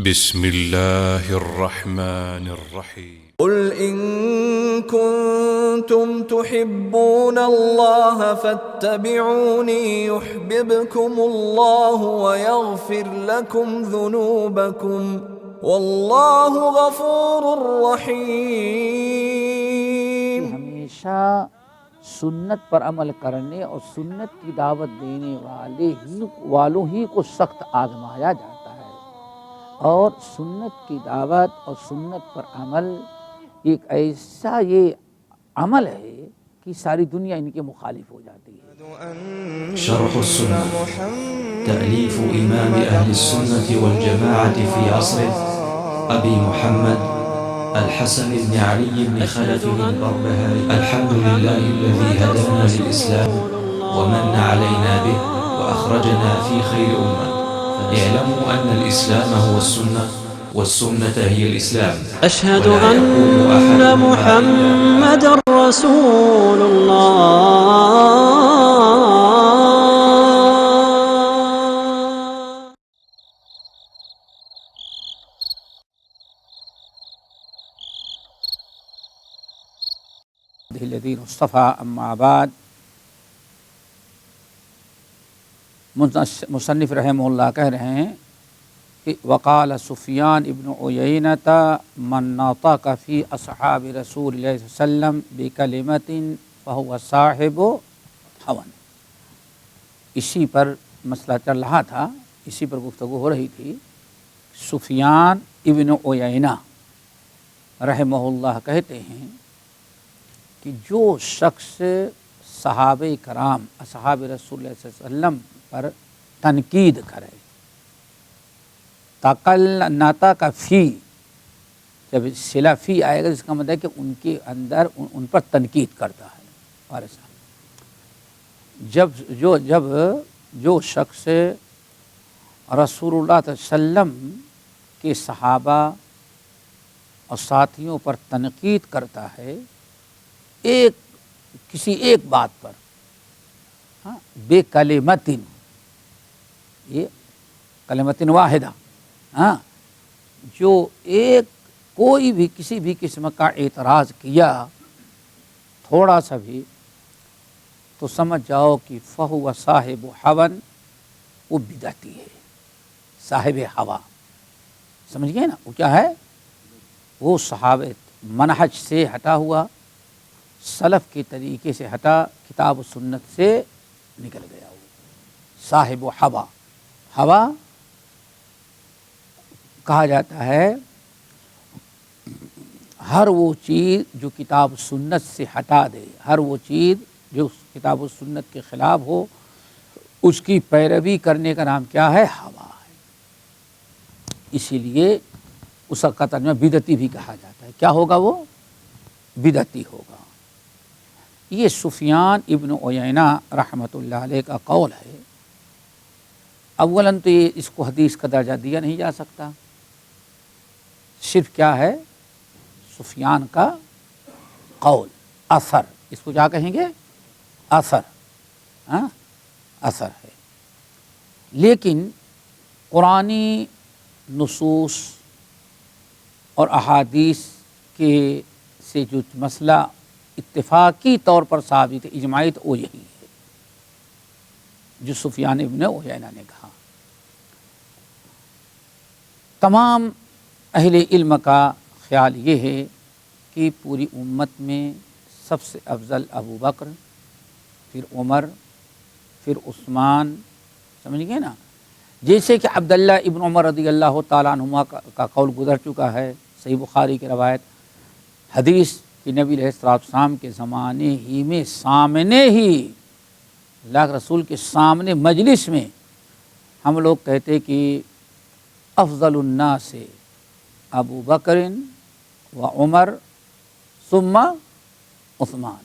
بسم الله الرحمن الرحيم قل إن كنتم تحبون الله فاتبعوني يحببكم الله ويغفر لكم ذنوبكم والله غفور رحيم. ہمیشہ سنت پر عمل کرنے اور سنت کی دعوت دینے والوں ہی کو سخت آزمایا جاتا ہے، اور سنت کی دعوت اور سنت پر عمل ایک ایسا یہ عمل ہے کہ ساری دنیا ان کے مخالف ہو جاتی ہے. شرح السنة تأليف إمام أهل السنة والجماعة في عصره أبي محمد الحسن بن علي بن خلف البربهاري. الحمد لله الذي هدانا للإسلام ومن علينا به وأخرجنا في خير أمة. اعلموا أن الإسلام هو السنة والسنة هي الإسلام. أشهد أن محمد رسول الله. الذين اصطفى. اما بعد، مصنف رحمہ اللہ کہہ رہے ہیں کہ وقال سفیان ابن عیینۃ من ناطق فی اصحاب رسول اللہ صلی اللہ علیہ وسلم بکلمۃ فهو صاحب هوى. اسی پر مسئلہ چل رہا تھا، اسی پر گفتگو ہو رہی تھی. سفیان ابن عیینہ رحمہ اللہ کہتے ہیں کہ جو شخص صحابہ کرام اصحاب رسول اللہ صلی اللہ علیہ وسلم پر تنقید کرے، ناتا کا فی، جب صلہ فی آئے گا جس کا مطلب ہے کہ ان کے اندر ان پر تنقید کرتا ہے. جب جو شخص رسول اللہ صلی اللہ علیہ وسلم کے صحابہ اور ساتھیوں پر تنقید کرتا ہے کسی ایک بات پر، بے کلمتن، یہ کلمتن واحدہ، جو کوئی بھی کسی بھی قسم کا اعتراض کیا تھوڑا سا بھی، تو سمجھ جاؤ کہ فہو صاحب ہون، وہ بدعتی ہے، صاحب ہوا. سمجھ گئے نا؟ وہ کیا ہے؟ وہ صحابہ منہج سے ہٹا ہوا، سلف کے طریقے سے ہٹا، کتاب و سنت سے نکل گیا. وہ صاحب ہوا. ہوا کہا جاتا ہے ہر وہ چیز جو کتاب و سنت سے ہٹا دے، ہر وہ چیز جو کتاب و سنت کے خلاف ہو، اس کی پیروی کرنے کا نام کیا ہے؟ ہوا ہے. اسی لیے اس کا ترجمہ بدعتی بھی کہا جاتا ہے. کیا ہوگا؟ وہ بدعتی ہوگا. یہ سفیان ابن عیینہ رحمۃ اللہ علیہ کا قول ہے. اولاً تو اس کو حدیث کا درجہ دیا نہیں جا سکتا، صرف کیا ہے؟ سفیان کا قول، اثر. اس کو کیا کہیں گے؟ اثر. اثر ہے. لیکن قرآنی نصوص اور احادیث سے جو مسئلہ اتفاقی طور پر ثابت ہے، اجماعی، تو وہ یہی ہے جو سفیان ابن عیینہ نے کہا. تمام اہل علم کا خیال یہ ہے کہ پوری امت میں سب سے افضل ابو بکر، پھر عمر، پھر عثمان. سمجھ گئے نا؟ جیسے کہ عبداللہ ابن عمر رضی اللہ تعالیٰ عنہما کا قول گزر چکا ہے، صحیح بخاری کی روایت حدیث کہ نبی علیہ السلام کے زمانے ہی میں سامنے ہی اللہ کے رسول کے سامنے مجلس میں ہم لوگ کہتے کہ افضل الناس ابو بکر و عمر ثم عثمان.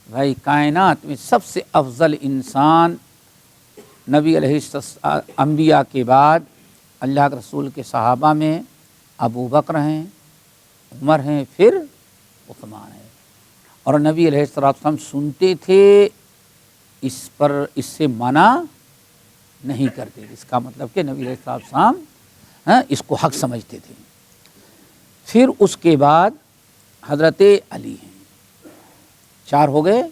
بھائی کائنات میں سب سے افضل انسان نبی علیہ انبیاء کے بعد اللہ کے رسول کے صحابہ میں ابو بکر ہیں، عمر ہیں، پھر عثمان ہے. اور نبی علیہ السلام سنتے تھے، اس سے منع نہیں کرتے. اس کا مطلب کہ نبی علیہ السلام اس کو حق سمجھتے تھے۔ پھر اس کے بعد حضرت علی ہیں، 4 ہو گئے۔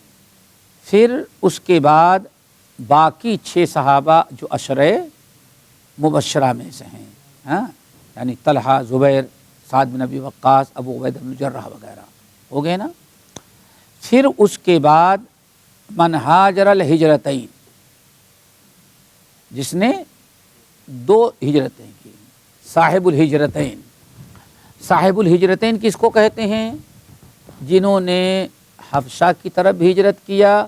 پھر اس کے بعد باقی 6 صحابہ جو عشرہ مبشرہ میں سے ہیں، یعنی طلحہ، زبیر، سعد بن ابی وقاص، ابو عبیدہ بن الجرح وغیرہ، ہو گئے نا۔ پھر اس کے بعد من ہاجر الہجرتین، جس نے 2 ہجرتیں کی، صاحب الہجرتین۔ صاحب الہجرتین کس کو کہتے ہیں؟ جنہوں نے حبشہ کی طرف بھی ہجرت کیا،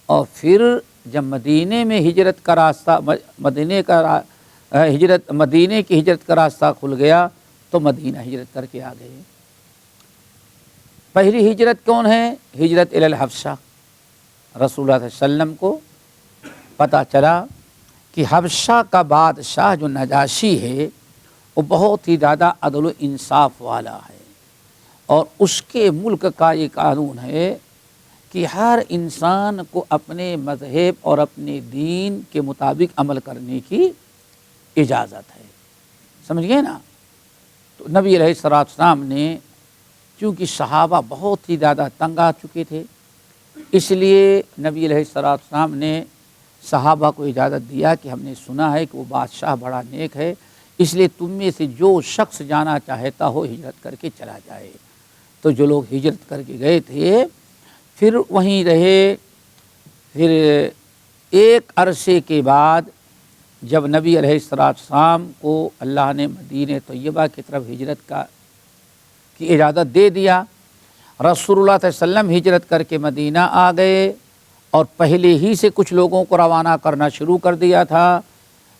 اور پھر جب مدینے میں ہجرت کا راستہ مدینے کی ہجرت کا راستہ کھل گیا تو مدینہ ہجرت کر کے آ گئے۔ پہلی ہجرت کون ہے؟ ہجرت الی الحبشہ۔ رسول اللہ صلی اللہ علیہ وسلم کو پتہ چلا کہ حبشہ کا بادشاہ جو نجاشی ہے وہ بہت ہی زیادہ عدل و انصاف والا ہے، اور اس کے ملک کا یہ قانون ہے کہ ہر انسان کو اپنے مذہب اور اپنے دین کے مطابق عمل کرنے کی اجازت ہے۔ سمجھ گئے نا؟ تو نبی علیہ الصلوۃ والسلام نے، چونکہ صحابہ بہت ہی زیادہ تنگ آ چکے تھے، اس لیے نبی علیہ الصلوۃ والسلام نے صحابہ کو اجازت دیا کہ ہم نے سنا ہے کہ وہ بادشاہ بڑا نیک ہے، اس لیے تم میں سے جو شخص جانا چاہتا ہو ہجرت کر کے چلا جائے۔ تو جو لوگ ہجرت کر کے گئے تھے پھر وہیں رہے۔ پھر ایک عرصے کے بعد جب نبی علیہ السلام کو اللہ نے مدینہ طیبہ کی طرف ہجرت کی اجازت دے دیا، رسول اللہ صلی اللہ علیہ وسلم ہجرت کر کے مدینہ آ گئے، اور پہلے ہی سے کچھ لوگوں کو روانہ کرنا شروع کر دیا تھا۔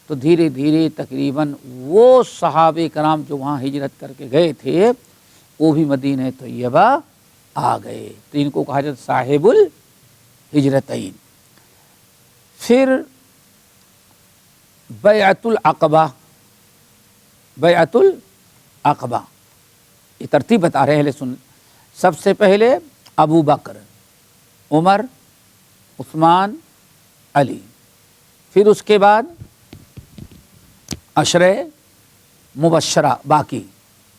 تو دھیرے دھیرے تقریباً وہ صحابہ کرام جو وہاں ہجرت کر کے گئے تھے وہ بھی مدینہ طیبہ آ گئے، تو ان کو کہا جاتا صاحب الہجرتین۔ پھر بیعت العقبہ، بیعت العقبہ یہ ترتیب بتا رہے ہیں سن۔ سب سے پہلے ابو بکر، عمر، عثمان، علی، پھر اس کے بعد عشرہ مبشرہ باقی،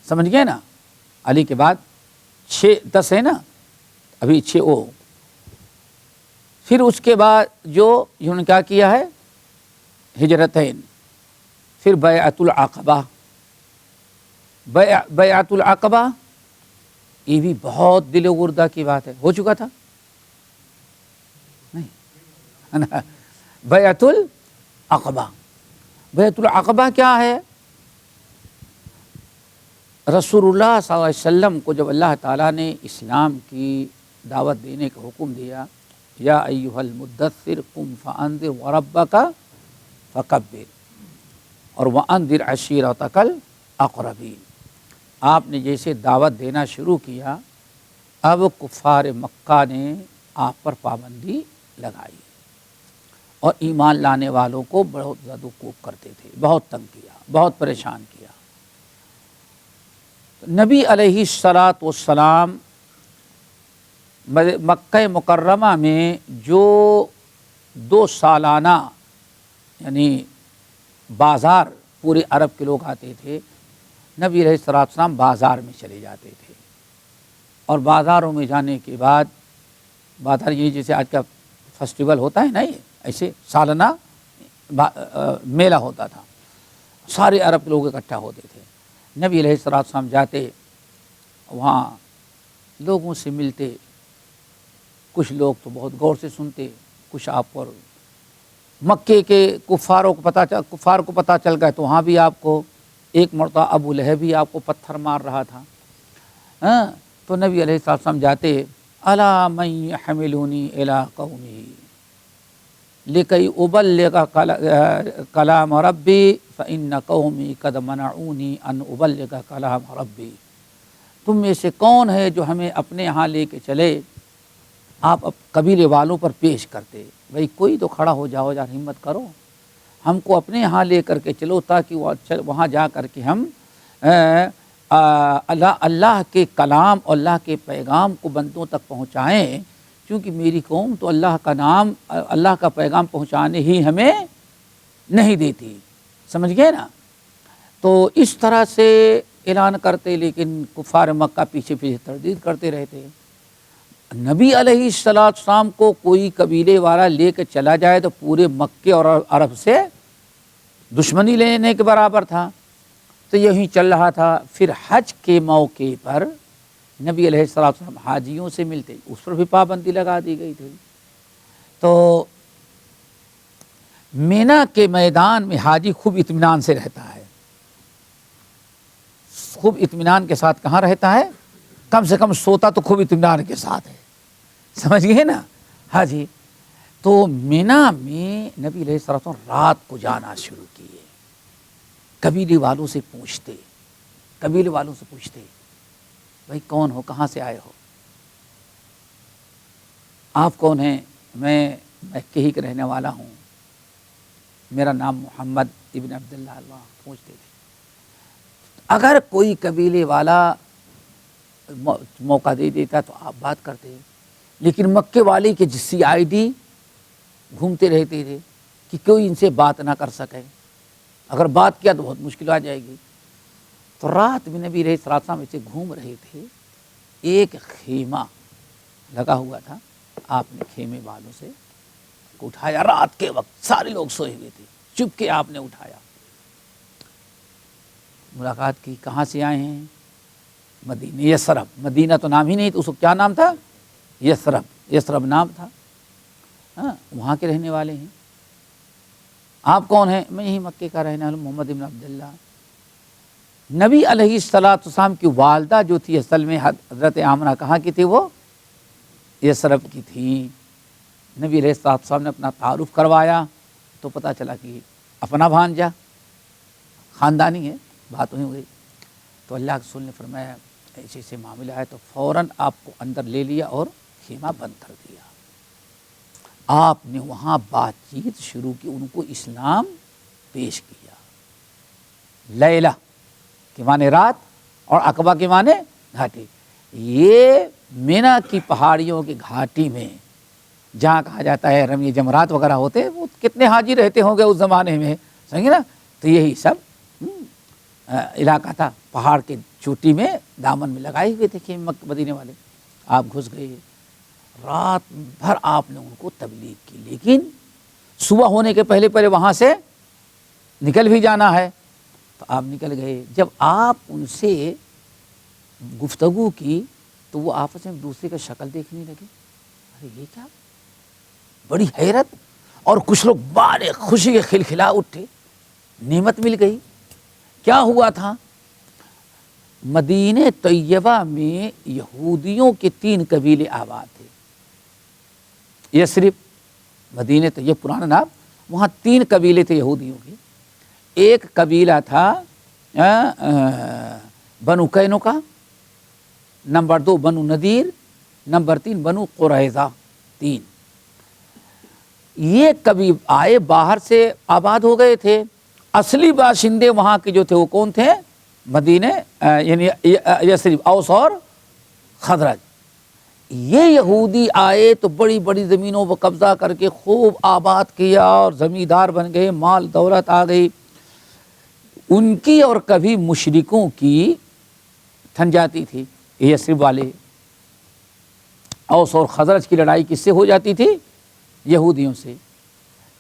سمجھ گئے نا؟ علی کے بعد 10 ہے نا، ابھی 6 وہ۔ پھر اس کے بعد جو انہوں نے کیا کیا ہے؟ ہجرتین۔ پھر بیعت العقبہ، بیعت العقبہ یہ بھی بہت دل و گردہ کی بات ہے، ہو چکا تھا نہیں؟ بیعت العقبہ، بیعت العقبہ کیا ہے؟ رسول اللہ صلی اللہ علیہ وسلم کو جب اللہ تعالیٰ نے اسلام کی دعوت دینے کا حکم دیا، یا ایھا المدثر قم فانذر وربک فکبر اور وانذر عشیرتک الاقربین، آپ نے جیسے دعوت دینا شروع کیا، اب کفار مکہ نے آپ پر پابندی لگائی اور ایمان لانے والوں کو بہت زد و کوب کرتے تھے، بہت تنگ کیا، بہت پریشان کیا۔ نبی علیہ الصلاۃ والسلام مکہ مکرمہ میں جو 2 سالانہ یعنی بازار پورے عرب کے لوگ آتے تھے، نبی علیہ الصلاۃ والسلام بازار میں چلے جاتے تھے، اور بازاروں میں جانے کے بعد، بازار یہ جیسے آج کا فیسٹیول ہوتا ہے نا، یہ ایسے سالانہ میلہ ہوتا تھا، سارے عرب کے لوگ اکٹھا ہوتے تھے۔ نبی علیہ الصلوۃ والسلام جاتے، وہاں لوگوں سے ملتے، کچھ لوگ تو بہت غور سے سنتے، کچھ آپ پر مکے کے کفار کو پتہ چل گئے تو وہاں بھی آپ کو ایک مرتبہ ابو لہب بھی آپ کو پتھر مار رہا تھا۔ تو نبی علیہ الصلوۃ والسلام جاتے، الا من یحملنی الی قومی لکی ابلغ کلام ربی فإن قومی قد منعونی ان ابلغ کلام ربی، تم میں سے کون ہے جو ہمیں اپنے ہاں لے کے چلے؟ آپ قبیلے والوں پر پیش کرتے، بھئی کوئی تو کھڑا ہو جاؤ یار، ہمت کرو، ہم کو اپنے ہاں لے کر کے چلو تاکہ وہاں جا کر کے ہم اللہ کے کلام اور اللہ کے پیغام کو بندوں تک پہنچائیں، کیونکہ میری قوم تو اللہ کا پیغام پہنچانے ہی ہمیں نہیں دیتی، سمجھ گئے نا؟ تو اس طرح سے اعلان کرتے، لیکن کفار مکہ پیچھے پیچھے تردید کرتے رہتے۔ نبی علیہ السلام کو کوئی قبیلے والا لے کے چلا جائے تو پورے مکے اور عرب سے دشمنی لینے کے برابر تھا۔ تو یہی چل رہا تھا۔ پھر حج کے موقع پر نبی علیہ السلام حاجیوں سے ملتے، اس پر بھی پابندی لگا دی گئی تھی۔ تو مینا کے میدان میں حاجی خوب اطمینان سے رہتا ہے، خوب اطمینان کے ساتھ کہاں رہتا ہے؟ کم سے کم سوتا تو خوب اطمینان کے ساتھ ہے، سمجھ گئے نا؟ ہاں جی۔ تو مینا میں نبی علیہ السلام رات کو جانا شروع کیے، قبیلے والوں سے پوچھتے، بھائی کون ہو، کہاں سے آئے ہو، آپ کون ہیں؟ میں مکہ ہی کا رہنے والا ہوں، میرا نام محمد ابن عبداللہ، پوچھتے تھے۔ اگر کوئی قبیلے والا موقع دے دیتا تو آپ بات کرتے، لیکن مکے والے کے جسی آئی ڈی گھومتے رہتے تھے کہ کوئی ان سے بات نہ کر سکے، اگر بات کیا تو بہت مشکل آ جائے گی۔ تو رات میں نبی علیہ السلام ایسے گھوم رہے تھے، ایک خیمہ لگا ہوا تھا، آپ نے خیمے والوں سے اٹھایا، رات کے وقت سارے لوگ سوئے ہوئے تھے، چپ کے آپ نے اٹھایا، ملاقات کی، کہاں سے آئے ہیں؟ مدینہ، یثرب، مدینہ تو نام ہی نہیں، تو اس کو کیا نام تھا؟ یثرب نام تھا، ہاں وہاں کے رہنے والے ہیں۔ آپ کون ہیں؟ میں یہی مکے کا رہنے والا محمد ابن عبداللہ۔ نبی علیہ السلام کی والدہ جو تھی اصل میں حضرت آمنہ کہاں کی تھی؟ وہ یثرب کی تھی۔ نبی علیہ السلام نے اپنا تعارف کروایا تو پتہ چلا کہ اپنا بھانجا، خاندانی ہے، بات وہیں ہوئی۔ تو اللہ کے رسول نے فرمایا ایسے ایسے معاملہ ہے، تو فوراً آپ کو اندر لے لیا اور خیمہ بند کر دیا۔ آپ نے وہاں بات چیت شروع کی، ان کو اسلام پیش کیا۔ لیلہ کے معنی رات اور عقبہ کے معنی گھاٹی۔ یہ مینا کی پہاڑیوں کی گھاٹی میں جہاں کہا جاتا ہے رمی جمرات وغیرہ ہوتے، وہ کتنے حاجی رہتے ہوں گے اس زمانے میں، سمجھے نا؟ تو یہی سب علاقہ تھا، پہاڑ کے چوٹی میں دامن میں لگائے ہوئے تھے مدینے والے۔ آپ گھس گئے، رات بھر آپ نے ان کو تبلیغ کی، لیکن صبح ہونے کے پہلے پہلے وہاں سے نکل بھی جانا ہے۔ تو آپ نکل گئے، جب آپ ان سے گفتگو کی تو وہ آپس میں دوسرے کا شکل دیکھنے لگے، ارے یہ کیا، بڑی حیرت، اور کچھ لوگ بڑے خوشی کے کھلکھلا اٹھے، نعمت مل گئی۔ کیا ہوا تھا؟ مدینہ طیبہ میں یہودیوں کے 3 قبیلے آباد تھے۔ یثرب، مدینہ طیبہ پرانا نام، وہاں 3 قبیلے تھے یہودیوں کے۔ ایک قبیلہ تھا بنو قینقاع، نمبر 2 بنو نذیر، نمبر 3 بنو قریظہ، 3۔ یہ کبھی آئے باہر سے آباد ہو گئے تھے، اصلی باشندے وہاں کے جو تھے وہ کون تھے؟ مدینہ یعنی یثرب، اوس اور خزرج۔ یہ یہودی آئے تو بڑی بڑی زمینوں پر قبضہ کر کے خوب آباد کیا اور زمیندار بن گئے، مال دولت آ گئی ان کی، اور کبھی مشرکوں کی تھن جاتی تھی۔ یثرب والے، اوس اور خزرج کی لڑائی کس سے ہو جاتی تھی؟ یہودیوں سے۔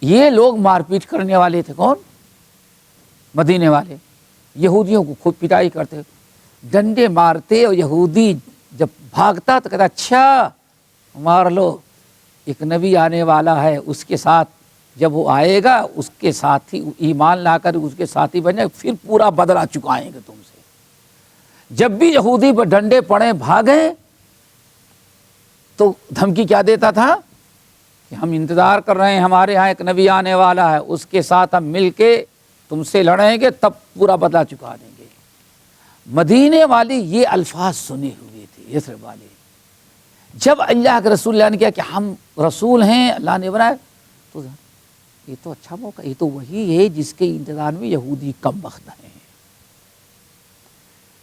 یہ لوگ مار پیٹ کرنے والے تھے، کون؟ مدینے والے۔ یہودیوں کو خود پٹائی کرتے، ڈنڈے مارتے، اور یہودی جب بھاگتا تو کہتا اچھا مار لو، ایک نبی آنے والا ہے، اس کے ساتھ جب وہ آئے گا اس کے ساتھ ہی ایمان لا کر اس کے ساتھی بن جائے، پھر پورا بدلہ چکائیں گے تم سے۔ جب بھی یہودی پر ڈنڈے پڑے بھاگے تو دھمکی کیا دیتا تھا کہ ہم انتظار کر رہے ہیں، ہمارے ہاں ایک نبی آنے والا ہے، اس کے ساتھ ہم مل کے تم سے لڑیں گے، تب پورا بدلہ چکا دیں گے۔ مدینے والے یہ الفاظ سنے ہوئے تھے، یثرب والے۔ جب اللہ کے رسول اللہ نے کیا کہ ہم رسول ہیں، اللہ نے بنایا، تو یہ تو اچھا موقع، یہ تو وہی ہے جس کے انتظار میں یہودی کم بخت ہیں۔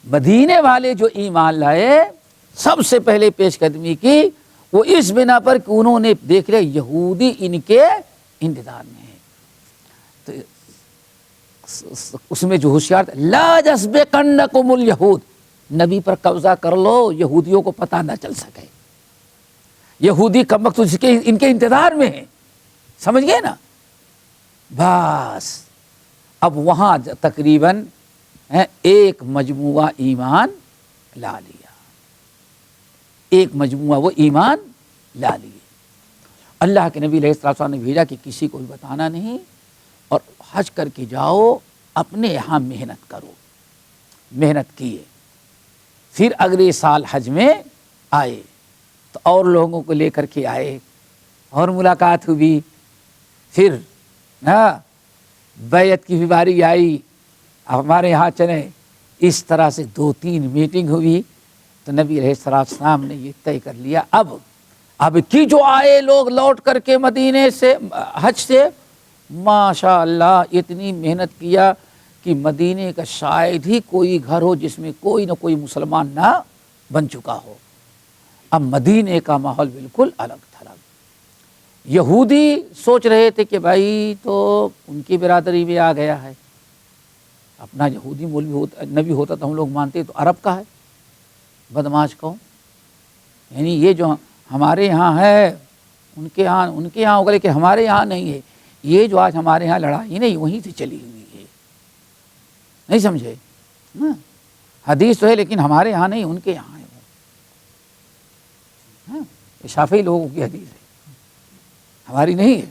مدینے والے جو ایمان لائے، سب سے پہلے پیش قدمی کی وہ اس بنا پر کہ انہوں نے دیکھ لیا یہودی ان کے انتظار میں ہے۔ تو اس میں جو ہوشیار تھا، لا یسبقنکم الیہود، نبی پر قبضہ کر لو، یہودیوں کو پتہ نہ چل سکے. یہودی کم وقت ان کے انتظار میں ہیں، سمجھ گئے نا. بس اب وہاں تقریباً ایک مجموعہ ایمان لا لیا، ایک مجموعہ وہ ایمان لا لیے. اللہ کے نبی علیہ السلام نے بھیجا کہ کسی کو بھی بتانا نہیں، اور حج کر کے جاؤ، اپنے یہاں محنت کرو. محنت کیے، پھر اگلے سال حج میں آئے تو اور لوگوں کو لے کر کے آئے اور ملاقات ہوئی. پھر بیعت کی بھی باری آئی، ہمارے یہاں چلیں. اس طرح سے 2-3 میٹنگ ہوئی تو نبی علیہ السلام نے یہ طے کر لیا، اب کی جو آئے لوگ لوٹ کر کے مدینے سے حج سے، ماشاء اللہ اتنی محنت کیا کہ مدینے کا شاید ہی کوئی گھر ہو جس میں کوئی نہ کوئی مسلمان نہ بن چکا ہو. اب مدینے کا ماحول بالکل الگ تھا. یہودی سوچ رہے تھے کہ بھائی تو ان کی برادری میں آ گیا ہے، اپنا یہودی مولوی ہوتا، نبی ہوتا تو ہم لوگ مانتے، تو عرب کا ہے، بدماش قوم. یعنی یہ جو ہمارے یہاں ہے ان کے یہاں ہوگا، لیکن ہمارے یہاں نہیں ہے. یہ جو آج ہمارے یہاں لڑائی نہیں، وہیں سے چلی ہوئی ہے. نہیں سمجھے؟ حدیث تو ہے لیکن ہمارے یہاں نہیں، ان کے یہاں ہے. وہ شافعی لوگوں کی حدیث ہے، ہماری نہیں ہے.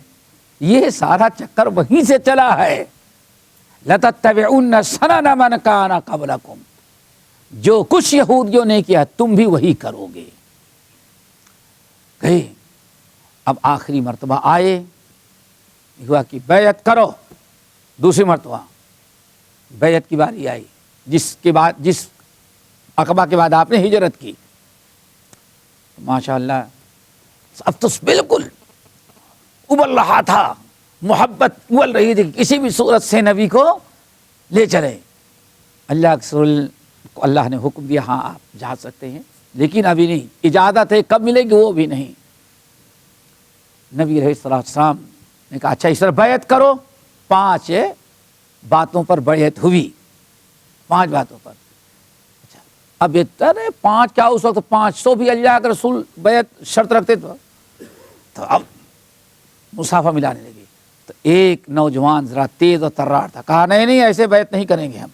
یہ سارا چکر وہیں سے چلا ہے. لَتَتَّبِعُنَّ سَنَنَ مَنْ كَانَ قَبْلَكُمْ، جو کچھ یہودیوں نے کیا تم بھی وہی کرو گے. گئے، اب آخری مرتبہ آئے، ہوا کہ بیعت کرو. دوسری مرتبہ بیعت کی باری آئی، جس عقبہ کے بعد آپ نے ہجرت کی. ماشاء اللہ اب تو بالکل ابل رہا تھا، محبت ابل رہی تھی، کسی بھی صورت سے نبی کو لے چلے. اللہ کے رسول کو اللہ نے حکم دیا، ہاں آپ جا سکتے ہیں، لیکن ابھی نہیں. اجازت ہے، کب ملے گی وہ بھی نہیں. نبی علیہ السلام نے کہا اچھا اس طرح بیعت کرو. 5 باتوں پر بیعت ہوئی، 5 باتوں پر. اچھا اب اتنے 5 کیا، اس وقت 500 بھی اللہ کے رسول بیعت شرط رکھتے تو اب مصافحہ ملانے لگے. تو ایک نوجوان ذرا تیز و ترار تھا، کہا نہیں ایسے بیعت نہیں کریں گے ہم،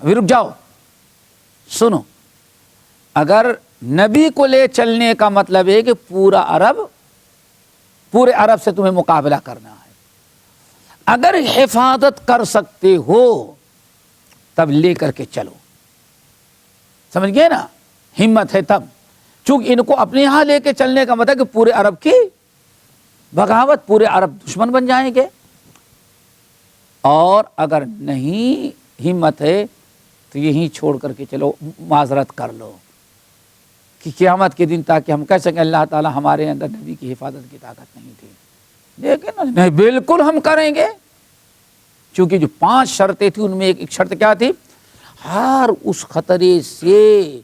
ابھی رک جاؤ. سنو، اگر نبی کو لے چلنے کا مطلب ہے کہ پورے عرب سے تمہیں مقابلہ کرنا ہے، اگر حفاظت کر سکتے ہو تب لے کر کے چلو. سمجھ گئے نا؟ ہمت ہے تب. چونکہ ان کو اپنے یہاں لے کے چلنے کا مطلب کہ پورے عرب کی بغاوت، پورے عرب دشمن بن جائیں گے. اور اگر نہیں ہمت ہے تو یہیں چھوڑ کر کے چلو، معذرت کر لو کہ قیامت کے دن تاکہ ہم کہہ سکیں اللہ تعالیٰ ہمارے اندر نبی کی حفاظت کی طاقت نہیں تھی. لیکن نہیں، بالکل ہم کریں گے. چونکہ جو 5 شرطیں تھیں ان میں ایک شرط کیا تھی، ہر اس خطرے سے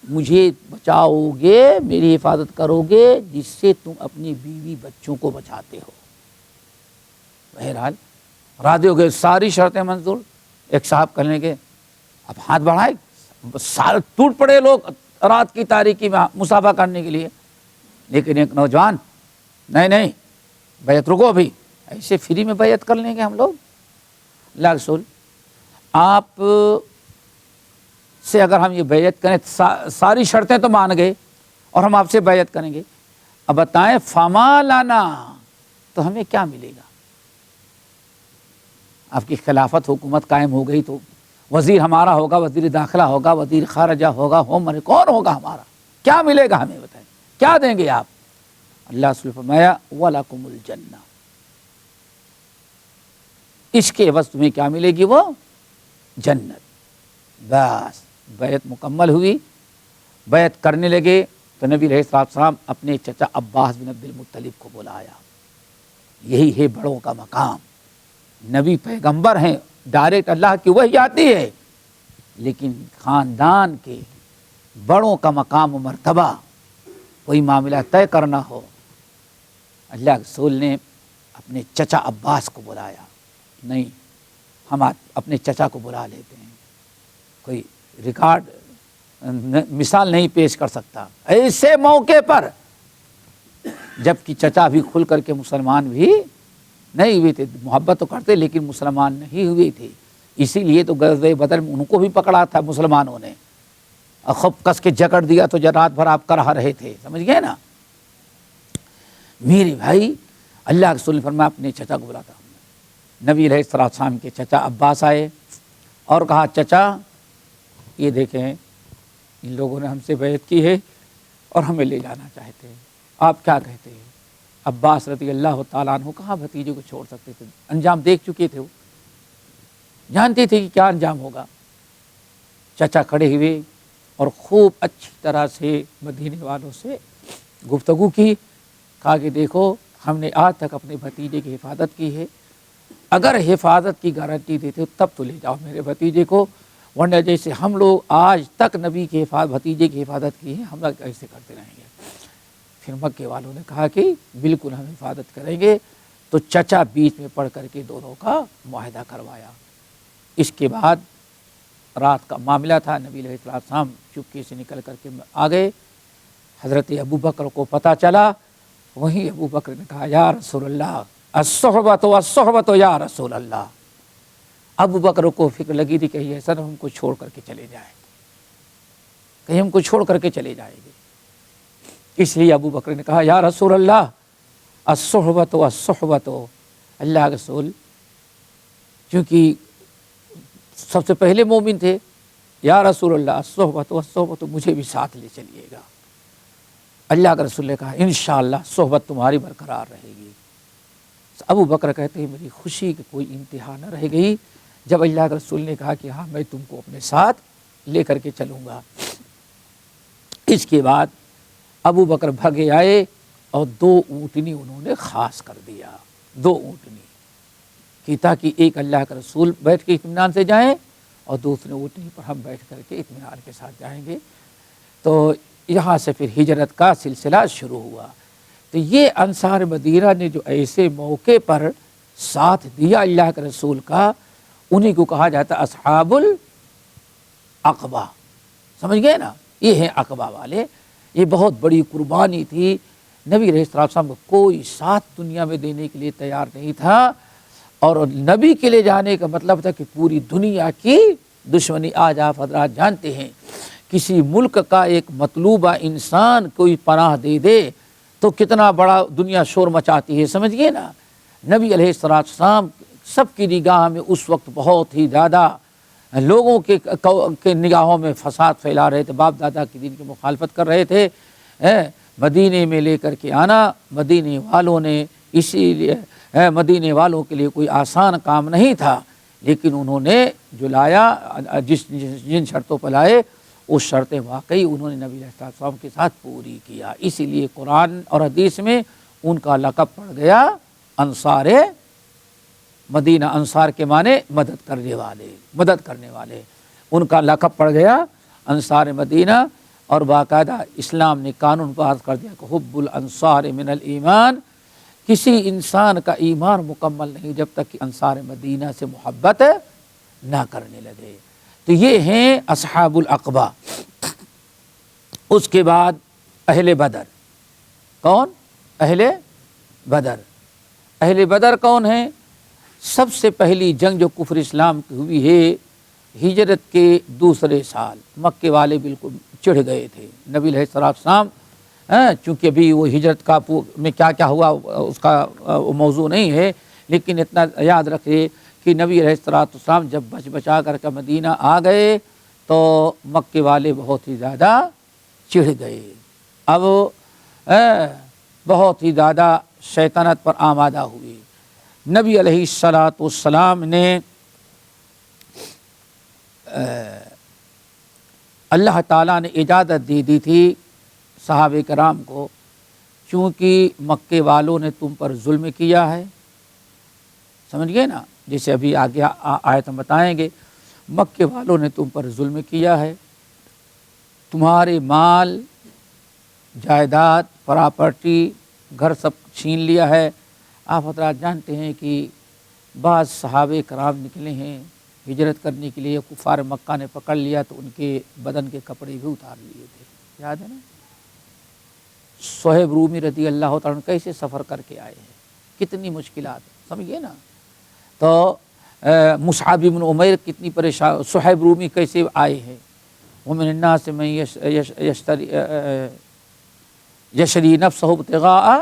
مجھے بچاؤ گے، میری حفاظت کرو گے جس سے تم اپنی بیوی بچوں کو بچاتے ہو. بہرحال راضی ہو گئے، ساری شرطیں منظور. ایک صاحب کہنے کے اب ہاتھ بڑھائے، سارے ٹوٹ پڑے لوگ رات کی تاریکی میں مصافحہ کرنے کے لیے. لیکن ایک نوجوان نہیں بیعت رکو، بھی ایسے فری میں بیعت کر لیں گے ہم لوگ. اللہ رسول آپ سے اگر ہم یہ بیعت کریں، ساری شرطیں تو مان گئے اور ہم آپ سے بیعت کریں گے، اب بتائیں فما لنا، تو ہمیں کیا ملے گا؟ آپ کی خلافت حکومت قائم ہو گئی تو وزیر ہمارا ہوگا، وزیر داخلہ ہوگا، وزیر خارجہ ہوگا، ہوم کون ہوگا ہمارا؟ کیا ملے گا ہمیں؟ بتائیں کیا دیں گے آپ؟ اللہ رسول فرمایا وَلَكُمُ الْجَنَّةُ، اس کے عوض تمہیں کیا ملے گی؟ وہ جنت. بس بیعت مکمل ہوئی، بیعت کرنے لگے تو نبی علیہ السلام اپنے چچا عباس بن عبد المطلب کو بلایا. یہی ہے بڑوں کا مقام. نبی پیغمبر ہیں، ڈائریکٹ اللہ کی وحی آتی ہے، لیکن خاندان کے بڑوں کا مقام و مرتبہ، کوئی معاملہ طے کرنا ہو، اللہ کے رسول نے اپنے چچا عباس کو بلایا. نہیں، ہم اپنے چچا کو بلا لیتے ہیں، کوئی ریکارڈ مثال نہیں پیش کر سکتا ایسے موقع پر جبکہ چچا بھی کھل کر کے مسلمان بھی نہیں ہوئے تھے، محبت تو کرتے لیکن مسلمان نہیں ہوئے تھے، اسی لیے تو غزوہ بدر میں ان کو بھی پکڑا تھا مسلمانوں نے، خوب کس کے جکڑ دیا تو رات بھر آپ کرا رہے تھے، سمجھ گئے نا میرے بھائی۔ اللہ کے رسول نے فرمایا اپنے چچا کو بلاتا ہوں۔ نبی علیہ السلام کے چچا عباس آئے اور کہا چچا یہ دیکھیں ان لوگوں نے ہم سے بیعت کی ہے اور ہمیں لے جانا چاہتے ہیں، آپ کیا کہتے ہیں؟ عباس رضی اللہ تعالیٰ عنہ کہاں بھتیجے کو چھوڑ سکتے تھے، انجام دیکھ چکے تھے، وہ جانتے تھے کہ کیا انجام ہوگا۔ چچا کھڑے ہوئے اور خوب اچھی طرح سے مدینے والوں سے گفتگو کی، کہا کہ دیکھو ہم نے آج تک اپنے بھتیجے کی حفاظت کی ہے، اگر حفاظت کی گارنٹی دیتے تب تو لے جاؤ میرے بھتیجے کو، ورنہ جیسے ہم لوگ آج تک نبی کے بھتیجے کی حفاظت کی ہے ہم لوگ ایسے کرتے رہیں گے۔ پھر مکے والوں نے کہا کہ بالکل ہم حفاظت کریں گے، تو چچا بیچ میں پڑھ کر کے دونوں کا معاہدہ کروایا۔ اس کے بعد رات کا معاملہ تھا، نبی علیہ السلام چپکے سے نکل کر کے آ گئے، حضرت ابو بکر کو پتہ چلا، وہیں ابو بکر نے کہا یا رسول اللہ الصحبۃ والصحبۃ یا رسول اللہ۔ ابو بکر کو فکر لگی تھی کہ یہ سر ہم کو چھوڑ کر کے چلے جائیں، کہیں ہم کو چھوڑ کر کے چلے جائیں گے، اس لیے ابو بکر نے کہا یا رسول اللہ الصحبۃ والصحبۃ، اللہ کے رسول چونکہ سب سے پہلے مومن تھے، یا رسول اللہ الصحبۃ والصحبۃ، مجھے بھی ساتھ لے چلیے گا۔ اللہ کے رسول نے کہا انشاءاللہ صحبت تمہاری برقرار رہے گی۔ ابو بکر کہتے ہیں میری خوشی کی کوئی انتہا نہ رہ گئی جب اللہ کے رسول نے کہا کہ ہاں میں تم کو اپنے ساتھ لے کر کے چلوں گا۔ اس کے بعد ابو بکر بھگے آئے اور 2 اونٹنی انہوں نے خاص کر دیا، 2 اونٹنی کہ تاکہ ایک اللہ کا رسول بیٹھ کے اطمینان سے جائیں اور دوسرے اونٹنی پر ہم بیٹھ کر کے اطمینان کے ساتھ جائیں گے۔ تو یہاں سے پھر ہجرت کا سلسلہ شروع ہوا۔ تو یہ انصار مدینہ نے جو ایسے موقع پر ساتھ دیا اللہ کے رسول کا، انہیں کو کہا جاتا اصحاب العقبہ، سمجھ گئے نا، یہ ہیں عقبہ والے۔ یہ بہت بڑی قربانی تھی، نبی علیہ السلام کو کوئی ساتھ دنیا میں دینے کے لیے تیار نہیں تھا، اور نبی کے لے جانے کا مطلب تھا کہ پوری دنیا کی دشمنی، آج آپ حضرات جانتے ہیں کسی ملک کا ایک مطلوبہ انسان کوئی پناہ دے دے تو کتنا بڑا دنیا شور مچاتی ہے، سمجھ گئے نا۔ نبی علیہ السلام سب کی نگاہ میں اس وقت بہت ہی زیادہ لوگوں کے نگاہوں میں فساد پھیلا رہے تھے، باپ دادا کے دین کی مخالفت کر رہے تھے۔ مدینے میں لے کر کے آنا مدینے والوں نے، اسی لیے مدینے والوں کے لیے کوئی آسان کام نہیں تھا، لیکن انہوں نے جو لایا، جن شرطوں پر لائے اس شرطیں واقعی انہوں نے نبی علیہ السلام کے ساتھ پوری کیا۔ اسی لیے قرآن اور حدیث میں ان کا لقب پڑ گیا انصار مدینہ۔ انصار کے معنی مدد کرنے والے، مدد کرنے والے، ان کا لقب پڑ گیا انصار مدینہ۔ اور باقاعدہ اسلام نے قانون پاس کر دیا کہ حب الانصار من الایمان، کسی انسان کا ایمان مکمل نہیں جب تک کہ انصار مدینہ سے محبت نہ کرنے لگے۔ تو یہ ہیں اصحاب العقبہ۔ اس کے بعد اہل بدر، کون؟ اہل بدر۔ اہل بدر کون ہیں؟ سب سے پہلی جنگ جو کفر اسلام کی ہوئی ہے ہجرت کے دوسرے سال، مکے والے بالکل چڑھ گئے تھے نبی علیہ السلام، چونکہ ابھی وہ ہجرت کا میں کیا کیا ہوا اس کا موضوع نہیں ہے، لیکن اتنا یاد رکھیے کہ نبی علیہ السلام جب بچا کر کے مدینہ آ گئے تو مکے والے بہت ہی زیادہ چڑھ گئے، اب بہت ہی زیادہ شیطنت پر آمادہ ہوئے۔ نبی علیہ السلام نے اللہ تعالیٰ نے اجازت دے دی تھی صحابہ کرام کو، چونکہ مکے والوں نے تم پر ظلم کیا ہے، سمجھ گئے نا، جیسے ابھی آگے آیت ہم بتائیں گے، مکے والوں نے تم پر ظلم کیا ہے، تمہارے مال جائیداد پراپرٹی گھر سب چھین لیا ہے۔ آپ حضرات جانتے ہیں کہ بعض صحابہ کرام نکلے ہیں ہجرت کرنے کے لیے، کفار مکہ نے پکڑ لیا تو ان کے بدن کے کپڑے بھی اتار لیے تھے، یاد ہے نا؟ صہیب رومی رضی اللہ تعالیٰ عنہ کیسے سفر کر کے آئے ہیں، کتنی مشکلات، سمجھیے نا؟ تو مصعب بن عمیر کتنی پریشان، صہیب رومی کیسے آئے ہیں، ومن الناس من یشری نفسہ ابتغاء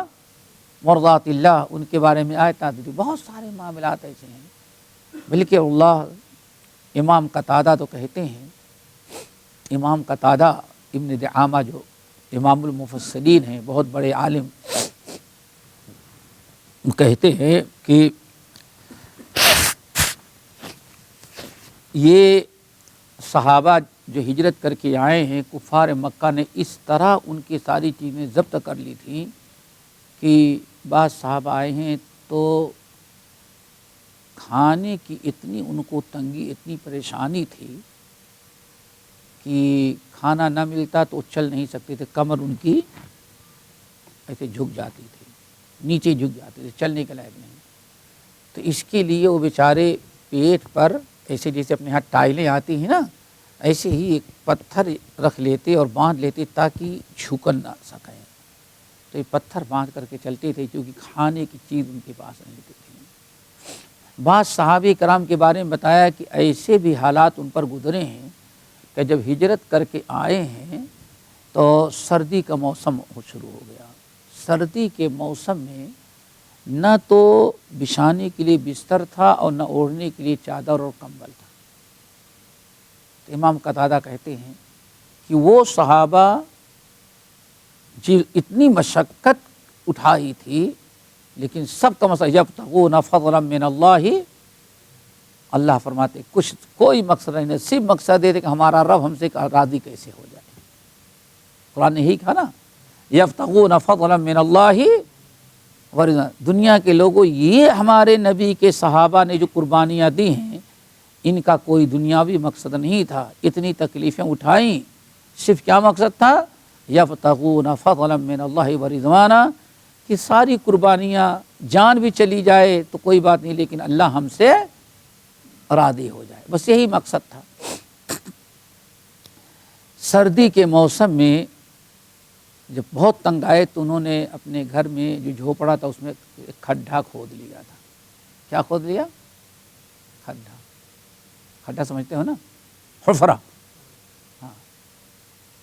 مرضات اللہ، ان کے بارے میں آیت نازل، بہت سارے معاملات ایسے ہیں۔ بلکہ اللہ امام قتادہ تو کہتے ہیں، امام قتادہ ابن دعامہ جو امام المفسرین ہیں، بہت بڑے عالم، کہتے ہیں کہ یہ صحابہ جو ہجرت کر کے آئے ہیں، کفار مکہ نے اس طرح ان کی ساری چیزیں ضبط کر لی تھیں کہ بعض صحابہ آئے ہیں تو کھانے کی اتنی ان کو تنگی، اتنی پریشانی تھی کہ کھانا نہ ملتا تو چل نہیں سکتے تھے، کمر ان کی ایسے جھک جاتی تھی، نیچے جھک جاتے تھے، چلنے کے لائق نہیں۔ تو اس کے لیے وہ بیچارے پیٹ پر ایسے جیسے اپنے ہاتھ ٹائلیں آتی ہیں نا، ایسے ہی ایک پتھر رکھ لیتے اور باندھ لیتے تاکہ جھکن نہ سکیں۔ تو یہ پتھر باندھ کر کے چلتے تھے کیونکہ کھانے کی چیز ان کے پاس نہیں تھی۔ بعض صحابہ کرام کے بارے میں بتایا کہ ایسے بھی حالات ان پر گزرے ہیں کہ جب ہجرت کر کے آئے ہیں تو سردی کا موسم شروع ہو گیا۔ سردی کے موسم میں نہ تو بچھانے کے لیے بستر تھا اور نہ اوڑھنے کے لیے چادر اور کمبل تھا۔ تو امام قتادہ کہتے ہیں کہ وہ صحابہ جی اتنی مشقت اٹھائی تھی، لیکن سب کا مسئلہ یبتغون فضلا من اللہ، اللہ فرماتے کچھ کوئی مقصد نہیں، صرف مقصد یہ کہ ہمارا رب ہم سے راضی کیسے ہو جائے۔ قرآن نے یہی کہا نا، یبتغون فضلا من اللہ ورضوانہ، دنیا کے لوگوں یہ ہمارے نبی کے صحابہ نے جو قربانیاں دی ہیں ان کا کوئی دنیاوی مقصد نہیں تھا، اتنی تکلیفیں اٹھائیں، صرف کیا مقصد تھا؟ یبتغون فضلا من اللہ ورضوانہ، کہ ساری قربانیاں جان بھی چلی جائے تو کوئی بات نہیں، لیکن اللہ ہم سے راضی ہو جائے، بس یہی مقصد تھا۔ سردی کے موسم میں جب بہت تنگ آئے تو انہوں نے اپنے گھر میں جو جھوپڑا تھا اس میں ایک کھڈا کھود لیا تھا۔ کیا کھود لیا؟ کھڈا، کھڈا سمجھتے ہو نا، حفرہ۔ ہاں،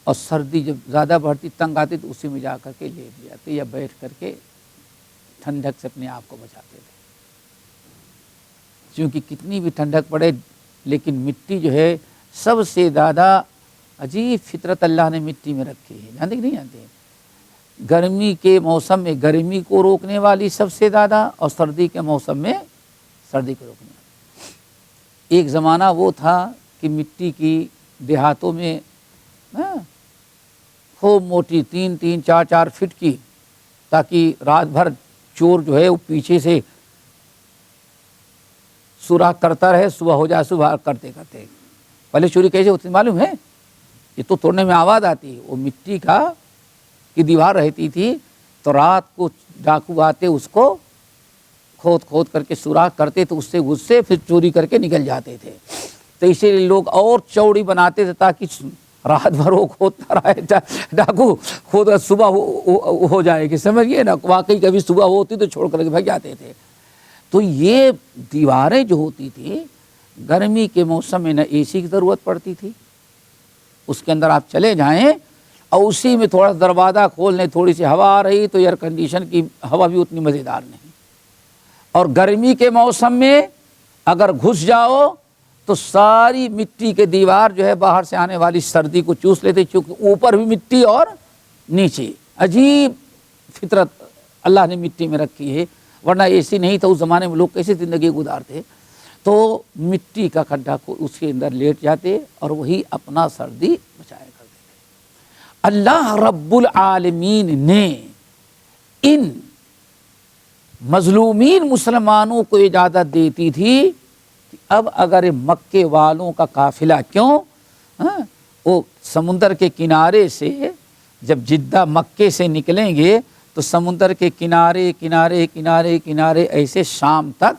اور سردی جب زیادہ بڑھتی تنگ آتی تو اسی میں جا کر کے لیٹ جاتے یا بیٹھ کر کے ٹھنڈک سے اپنے آپ کو بچاتے تھے، کیونکہ کتنی بھی ٹھنڈک پڑے لیکن مٹی جو ہے سب سے زیادہ عجیب فطرت اللہ نے مٹی میں رکھی ہے، جانتے کہ نہیں جانتے؟ گرمی کے موسم میں گرمی کو روکنے والی سب سے زیادہ، اور سردی کے موسم میں سردی کو روکنے والی۔ ایک زمانہ وہ تھا کہ مٹی کی دیہاتوں میں خوب موٹی 3-3 4-4 فٹ کی، تاکہ رات بھر چور جو ہے وہ پیچھے سے سوراخ کرتا رہے، صبح ہو جائے، صبح کرتے کرتے۔ پہلے چوری کیسے ہوتی معلوم ہے؟ یہ تو توڑنے میں آواز آتی ہے، وہ مٹی کی دیوار رہتی تھی تو رات کو ڈاکو آتے اس کو کھود کھود کر کے سوراخ کرتے تو اس سے غصے پھر چوری کر کے نکل جاتے تھے۔ تو اسی لیے لوگ اور چوڑی بناتے تھے تاکہ رات بھر وہ کھودتا رہے ڈاکو، خود صبح ہو جائے گی، سمجھیے نا، واقعی کبھی صبح ہوتی تو چھوڑ کر کے بھگ جاتے تھے۔ تو یہ دیواریں جو ہوتی تھی گرمی کے موسم میں نہ اے سی کی ضرورت پڑتی تھی، اس کے اندر آپ چلے جائیں اور اسی میں تھوڑا دروازہ کھول لیں، تھوڑی سی ہوا آ رہی تو ایئر کنڈیشن کی ہوا بھی اتنی مزیدار نہیں۔ اور گرمی کے موسم میں اگر گھس جاؤ تو ساری مٹی کے دیوار جو ہے باہر سے آنے والی سردی کو چوس لیتے، چونکہ اوپر بھی مٹی اور نیچے۔ عجیب فطرت اللہ نے مٹی میں رکھی ہے، ورنہ ایسی نہیں تھا اس زمانے میں لوگ کیسے زندگی گزارتے۔ تو مٹی کا کھڈا کو اس کے اندر لیٹ جاتے اور وہی اپنا سردی بچایا کرتے تھے۔ اللہ رب العالمین نے ان مظلومین مسلمانوں کو اجازت دیتی تھی کہ اب اگر مکے والوں کا قافلہ وہ سمندر کے کنارے سے جب جدہ مکے سے نکلیں گے تو سمندر کے کنارے کنارے کنارے کنارے ایسے شام تک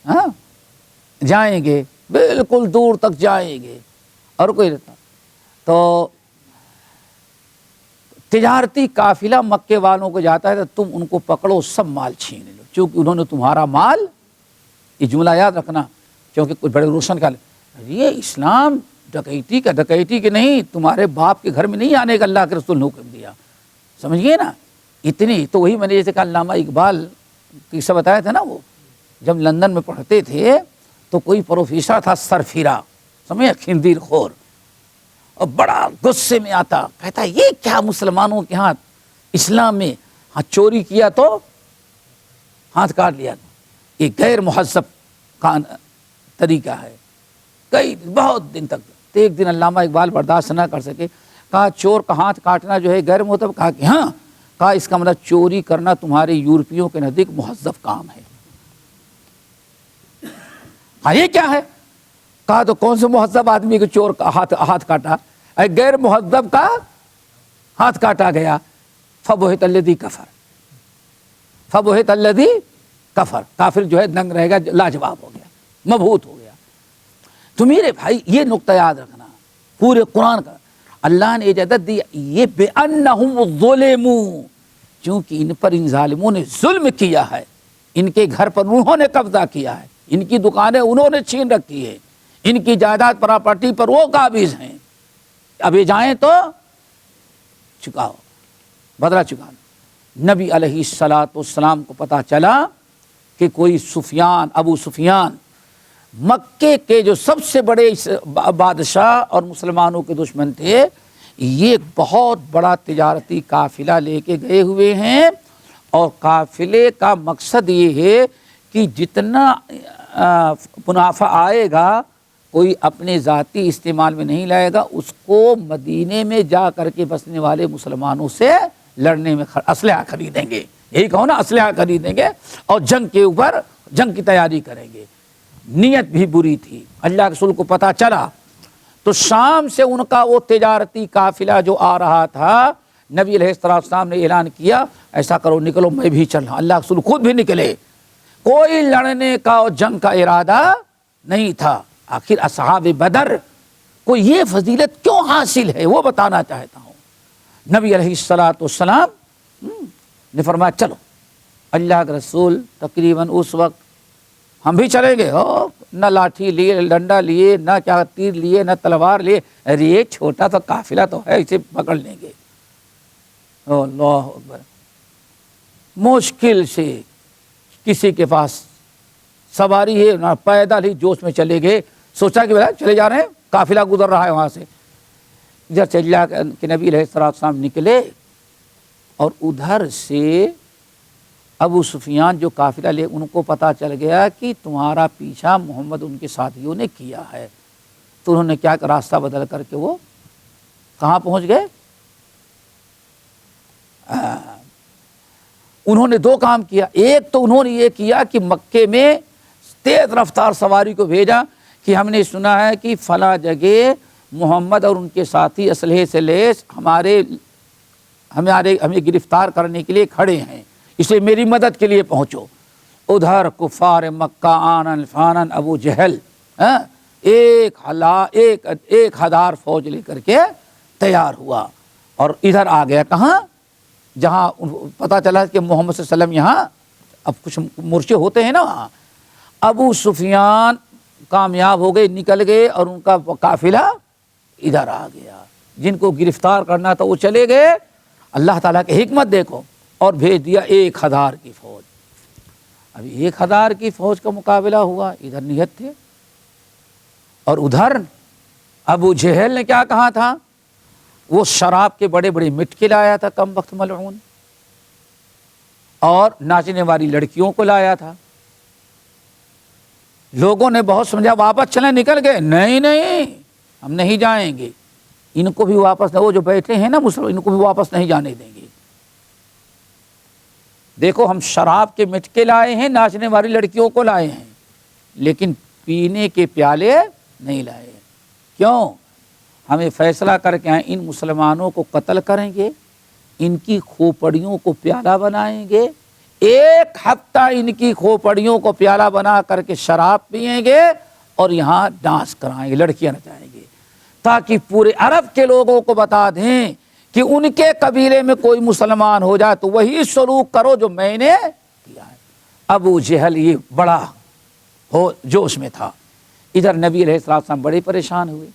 ہاں جائیں گے، بالکل دور تک جائیں گے، اور کوئی رہتا تو تجارتی قافلہ مکے والوں کو جاتا ہے تو تم ان کو پکڑو، سب مال چھین لو، چونکہ انہوں نے تمہارا مال، یہ جملہ یاد رکھنا کیونکہ کچھ بڑے روشن کا یہ اسلام ڈکیتی کے نہیں، تمہارے باپ کے گھر میں نہیں آنے کا اللہ کے رسول نے حکم دیا، سمجھیے نا اتنی۔ تو وہی میں نے جیسے کہا علامہ اقبال قصہ بتایا تھا نا، وہ جب لندن میں پڑھتے تھے تو کوئی پروفیسر تھا سرفیرا، سمجھے، خنزیر خور، اور بڑا غصے میں آتا، کہتا یہ کیا مسلمانوں کے ہاتھ اسلام میں ہاں چوری کیا تو ہاتھ کاٹ لیا، یہ غیر مہذب کا طریقہ ہے، کئی بہت دن تک۔ تو ایک دن علامہ اقبال برداشت نہ کر سکے، کہا چور کا ہاتھ کاٹنا جو ہے غیر مہذب، کہا کہ ہاں، کہا اس کا مطلب چوری کرنا تمہارے یورپیوں کے نزدیک مہذب کام ہے۔ ہاں یہ کیا ہے؟ کہا تو کون سے مہذب آدمی کے چور کا ہاتھ کاٹا؟ غیر مہذب کا ہاتھ کاٹا گیا۔ فبہت الذی کفر، فبہت الذی کفر، کافر جو ہے دنگ رہے گا، لاجواب ہو گیا، مبہوت ہو گیا۔ تو میرے بھائی یہ نقطہ یاد رکھنا، پورے قرآن کا اللہ نے اجازت دی، یہ بِأَنَّهُمْ ظُلِمُوا، چونکہ ان پر ان ظالموں نے ظلم کیا ہے، ان کے گھر پر انہوں نے قبضہ کیا ہے، ان کی دکانیں انہوں نے چھین رکھی ہے، ان کی جائیداد پراپرٹی پر وہ قابض ہیں، اب یہ جائیں تو چکاؤ، بدلہ چکانا۔ نبی علیہ الصلاۃ والسلام کو پتہ چلا کہ کوئی سفیان، ابو سفیان، مکے کے جو سب سے بڑے بادشاہ اور مسلمانوں کے دشمن تھے، یہ بہت بڑا تجارتی قافلہ لے کے گئے ہوئے ہیں، اور قافلے کا مقصد یہ ہے کہ جتنا منافع آئے گا کوئی اپنے ذاتی استعمال میں نہیں لائے گا، اس کو مدینے میں جا کر کے بسنے والے مسلمانوں سے لڑنے میں اسلحہ خریدیں گے، یہی کہو نا، اسلحہ خریدیں گے اور جنگ کے اوپر جنگ کی تیاری کریں گے۔ نیت بھی بری تھی، اللہ کے رسول کو پتہ چلا تو شام سے ان کا وہ تجارتی قافلہ جو آ رہا تھا، نبی علیہ السلام نے اعلان کیا ایسا کرو نکلو، میں بھی چل رہا۔ اللہ کے رسول خود بھی نکلے، کوئی لڑنے کا اور جنگ کا ارادہ نہیں تھا۔ آخر اصحاب بدر کو یہ فضیلت کیوں حاصل ہے وہ بتانا چاہتا ہوں۔ نبی علیہ السلام نے فرمایا چلو، اللہ کے رسول تقریباً اس وقت ہم بھی چلیں گے، نہ لاٹھی لیے، ڈنڈا لیے، نہ کیا تیر لیے، نہ تلوار لیے، ارے یہ چھوٹا سا قافلہ تو ہے، اسے پکڑ لیں گے۔ اللہ اکبر، مشکل سے کسی کے پاس سواری ہے نہ پیدل ہی جوش میں چلے گئے، سوچا کہ چلے جا رہے ہیں، قافلہ گزر رہا ہے وہاں سے۔ جب اللہ کے نبی علیہ السلام نکلے اور ادھر سے ابو سفیان جو قافلہ لے، ان کو پتہ چل گیا کہ تمہارا پیچھا محمد ان کے ساتھیوں نے کیا ہے، تو انہوں نے کیا راستہ بدل کر کے وہ کہاں پہنچ گئے؟ انہوں نے دو کام کیا، ایک تو انہوں نے یہ کیا کہ مکے میں تیز رفتار سواری کو بھیجا کہ ہم نے سنا ہے کہ فلاں جگہ محمد اور ان کے ساتھی اسلحے سے لیس ہمیں گرفتار کرنے کے لیے کھڑے ہیں، اس لیے میری مدد کے لیے پہنچو۔ ادھر کفار مکہ آنن فانن ابو جہل ایک ہزار فوج لے کر کے تیار ہوا اور ادھر آ گیا، کہاں؟ جہاں پتہ چلا کہ محمد صلی اللہ علیہ وسلم یہاں، اب کچھ مورچے ہوتے ہیں نا وہاں، ابو سفیان کامیاب ہو گئے، نکل گئے اور ان کا قافلہ ادھر آ گیا۔ جن کو گرفتار کرنا تھا وہ چلے گئے، اللہ تعالیٰ کی حکمت دیکھو، اور بھیج دیا 1000 کی فوج۔ اب 1000 کی فوج کا مقابلہ ہوا، ادھر نیت تھے، اور ادھر ابو جہل نے کیا کہا تھا؟ وہ شراب کے بڑے بڑے مٹکے لایا تھا، کم وقت ملعون، اور ناچنے والی لڑکیوں کو لایا تھا۔ لوگوں نے بہت سمجھا واپس چلیں، نکل گئے، نہیں ہم نہیں جائیں گے، ان کو بھی واپس، وہ جو بیٹھے ہیں نا مسلمان، ان کو بھی واپس نہیں جانے دیں گے۔ دیکھو ہم شراب کے مٹکے لائے ہیں، ناچنے والی لڑکیوں کو لائے ہیں، لیکن پینے کے پیالے نہیں لائے۔ کیوں؟ ہمیں فیصلہ کر کے آئے ان مسلمانوں کو قتل کریں گے، ان کی کھوپڑیوں کو پیالہ بنائیں گے، ایک ہفتہ ان کی کھوپڑیوں کو پیالہ بنا کر کے شراب پئیں گے اور یہاں ڈانس کرائیں گے، لڑکیاں نچائیں گے، تاکہ پورے عرب کے لوگوں کو بتا دیں کہ ان کے قبیلے میں کوئی مسلمان ہو جائے تو وہی سلوک کرو جو میں نے کیا ہے۔ ابو جہل یہ بڑا ہو جوش میں تھا۔ ادھر نبی علیہ السلام بڑے پریشان ہوئے،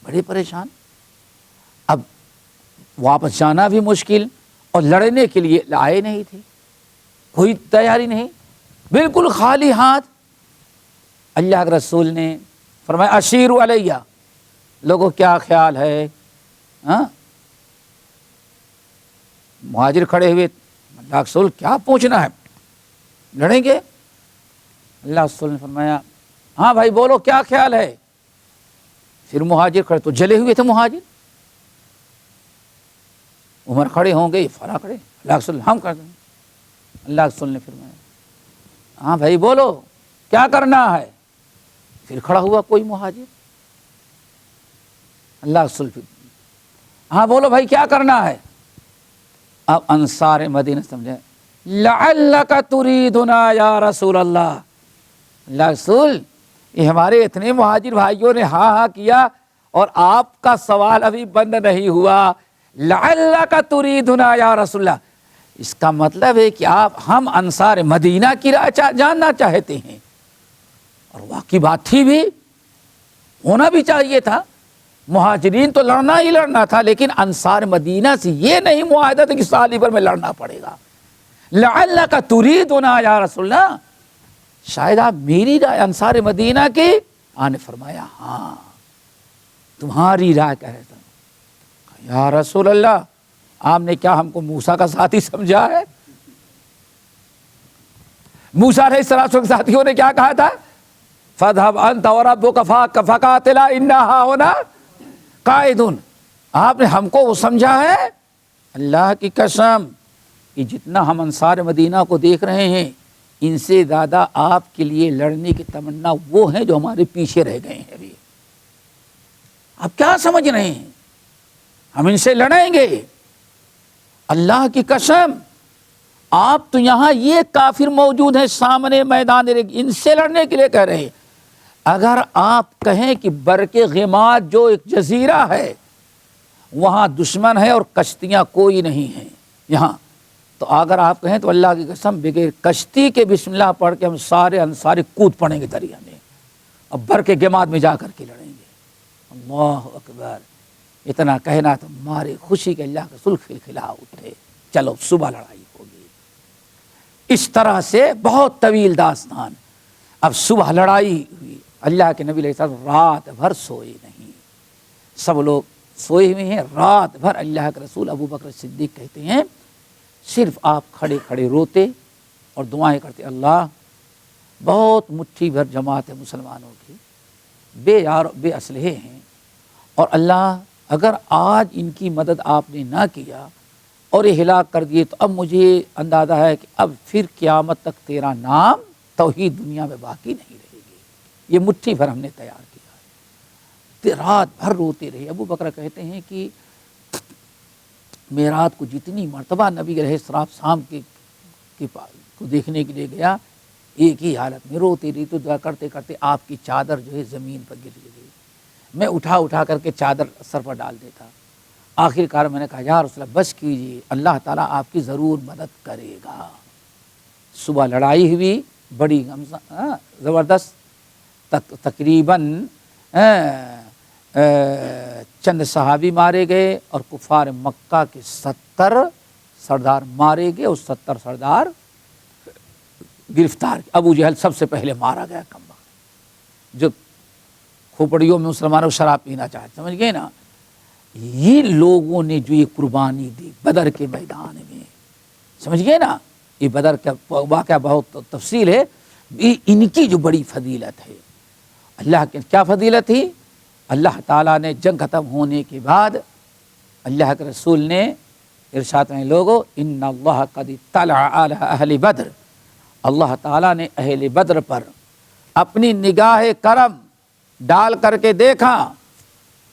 بڑے پریشان، اب واپس جانا بھی مشکل اور لڑنے کے لیے آئے نہیں تھے، کوئی تیاری نہیں، بالکل خالی ہاتھ۔ اللہ کے رسول نے فرمایا اشیروا علیہ، لوگوں کیا خیال ہے؟ ہاں، مہاجر کھڑے ہوئے، اللہ کے رسول کیا پوچھنا ہے، لڑیں گے؟ اللہ کے رسول نے فرمایا ہاں بھائی بولو کیا خیال ہے؟ پھر مہاجر کھڑے، تو جلے ہوئے تھے مہاجر، عمر کھڑے ہوں گے، فرا کھڑے، اللہ کے رسول ہم کر دیں۔ اللہ کے رسول نے فرمایا ہاں بھائی بولو کیا کرنا ہے؟ پھر کھڑا ہوا کوئی مہاجر، اللہ کے رسول پھر ہاں بولو بھائی کیا کرنا ہے؟ اب انصار مدینہ سمجھے لعلک تریدنا یا رسول اللہ، اللہ کے رسول یہ ہمارے اتنے مہاجر بھائیوں نے ہاں ہاں کیا اور آپ کا سوال ابھی بند نہیں ہوا، لعلک تریدنا یا رسول اللہ، اس کا مطلب ہے کہ آپ ہم انصار مدینہ کی رائے جاننا چاہتے ہیں۔ اور واقعی بات تھی بھی، ہونا بھی چاہیے تھا، مہاجرین تو لڑنا ہی لڑنا تھا، لیکن انصار مدینہ سے یہ نہیں معاہدہ تھا کہ سال بھر میں لڑنا پڑے گا۔ لعلک تریدنا یا رسول اللہ، شاید آپ میری رائے انصار مدینہ کی؟ آپ نے فرمایا ہاں تمہاری رائے کہہ رہا تھا۔ یا رسول اللہ آپ نے کیا ہم کو موسیٰ کا ساتھی سمجھا ہے؟ موسیٰ علیہ السلام کے ساتھیوں نے کیا کہا تھا؟ فَاذْهَبْ أَنْتَ وَرَبُّكَ فَقَاتِلَا إِنَّا هَاهُنَا قَاعِدُونَ، آپ نے ہم کو وہ سمجھا ہے؟ اللہ کی قسم کہ جتنا ہم انصار مدینہ کو دیکھ رہے ہیں ان سے زیادہ آپ کے لیے لڑنے کی تمنا وہ ہیں جو ہمارے پیچھے رہ گئے ہیں ابھی۔ آپ کیا سمجھ رہے ہیں؟ ہم ان سے لڑیں گے، اللہ کی قسم آپ تو یہاں یہ کافر موجود ہیں سامنے میدان، ان سے لڑنے کے لیے کہہ رہے ہیں۔ اگر آپ کہیں کہ برق غماد جو ایک جزیرہ ہے وہاں دشمن ہے اور کشتیاں کوئی نہیں ہیں یہاں، تو اگر آپ کہیں تو اللہ کی قسم بغیر کشتی کے بسم اللہ پڑھ کے ہم سارے انصاری کود پڑیں گے دریا میں اور برق غماد میں جا کر کے لڑیں گے۔ اللہ اکبر، اتنا کہنا تو مارے خوشی کے اللہ کے رسول کھلکھلا اٹھے، چلو صبح لڑائی ہوگی۔ اس طرح سے بہت طویل داستان۔ اب صبح لڑائی ہوئی، اللہ کے نبی علیہ السلام رات بھر سوئے نہیں، سب لوگ سوئے ہوئے ہیں رات بھر۔ اللہ کے رسول ابو بکر صدیق کہتے ہیں صرف آپ کھڑے کھڑے روتے اور دعائیں کرتے، اللہ بہت مٹھی بھر جماعت ہے مسلمانوں کی، بے یار بے اسلحے ہیں، اور اللہ اگر آج ان کی مدد آپ نے نہ کیا اور یہ ہلاک کر دیے تو اب مجھے اندازہ ہے کہ اب پھر قیامت تک تیرا نام توحید دنیا میں باقی نہیں رہے گی، یہ مٹھی بھر ہم نے تیار کیا ہے۔ رات بھر روتے رہے۔ ابو بکر کہتے ہیں کہ میں رات کو جتنی مرتبہ نبی علیہ السلام کو دیکھنے کے لیے گیا ایک ہی حالت میں روتے رہی، تو دعا کرتے کرتے آپ کی چادر جو ہے زمین پر گر گئی، میں اٹھا کر کے چادر سر پر ڈال دیتا۔ آخر کار میں نے کہا یا رسول اللہ بس کیجیے، اللہ تعالیٰ آپ کی ضرور مدد کرے گا۔ صبح لڑائی ہوئی بڑی زبردست، تقریباً چند صحابی مارے گئے اور کفار مکہ کے 70 سردار مارے گئے اور 70 سردار گرفتار۔ ابو جہل سب سے پہلے مارا گیا، کمبخت جو کھوپڑیوں میں مسلمانوں کو شراب پینا چاہتے، سمجھ گئے نا؟ یہ لوگوں نے جو یہ قربانی دی بدر کے میدان میں، سمجھ گئے نا؟ یہ بدر کا واقعہ بہت تفصیل ہے، ان کی جو بڑی فضیلت ہے۔ اللہ کی کیا فضیلت تھی؟ اللہ تعالیٰ نے جنگ ختم ہونے کے بعد اللہ کے رسول نے ارشاد میں لوگو ان اللہ قد اطلع علی اہل بدر، اللہ تعالیٰ نے اہل بدر پر اپنی نگاہ کرم ڈال کر کے دیکھا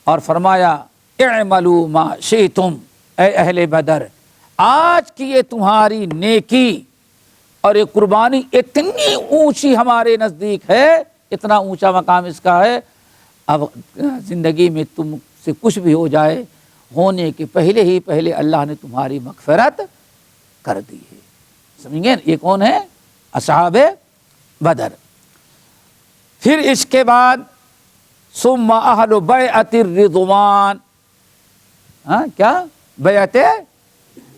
اور فرمایا اعملوا ما شئتم، اے اہل بدر آج کی یہ تمہاری نیکی اور یہ قربانی اتنی اونچی ہمارے نزدیک ہے، اتنا اونچا مقام اس کا ہے، اب زندگی میں تم سے کچھ بھی ہو جائے، ہونے کے پہلے اللہ نے تمہاری مغفرت کر دی ہے۔ سمجھ گئے؟ یہ کون ہے؟ اصحاب بدر۔ پھر اس کے بعد ثم اہل بیعت الرضوان، کیا؟ بیعت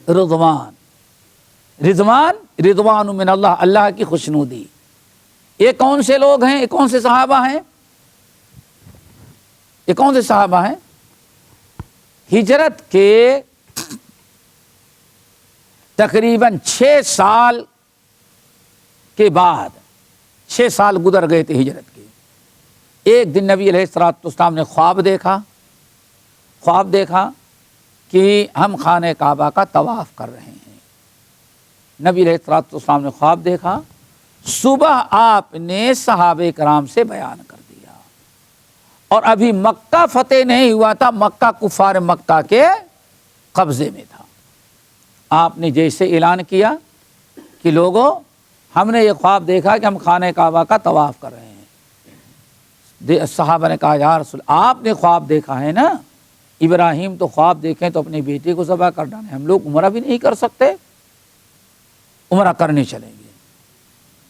رضوان، رضوان من اللہ، اللہ کی خوشنودی۔ یہ کون سے لوگ ہیں؟ یہ کون سے صحابہ ہیں؟ یہ کون سے صحابہ ہیں؟ ہجرت کے تقریباً 6 سال کے بعد، 6 سال گزر گئے تھے ہجرت کے، ایک دن نبی علیہ الصلوۃ والسلام نے خواب دیکھا کہ ہم خانہ کعبہ کا طواف کر رہے ہیں۔ نبی علیہ الصلوۃ والسلام نے خواب دیکھا، صبح آپ نے صحابہ کرام سے بیان کر دیا، اور ابھی مکہ فتح نہیں ہوا تھا، مکہ کفار مکہ کے قبضے میں تھا۔ آپ نے جیسے اعلان کیا کہ لوگوں ہم نے یہ خواب دیکھا کہ ہم خانہ کعبہ کا طواف کر رہے ہیں، صحابہ نے کہا یا رسول آپ نے خواب دیکھا ہے نا، ابراہیم تو خواب دیکھیں تو اپنے بیٹے کو ذبح کر ڈالیں، ہم لوگ عمرہ بھی نہیں کر سکتے، عمرہ کرنے چلیں گے۔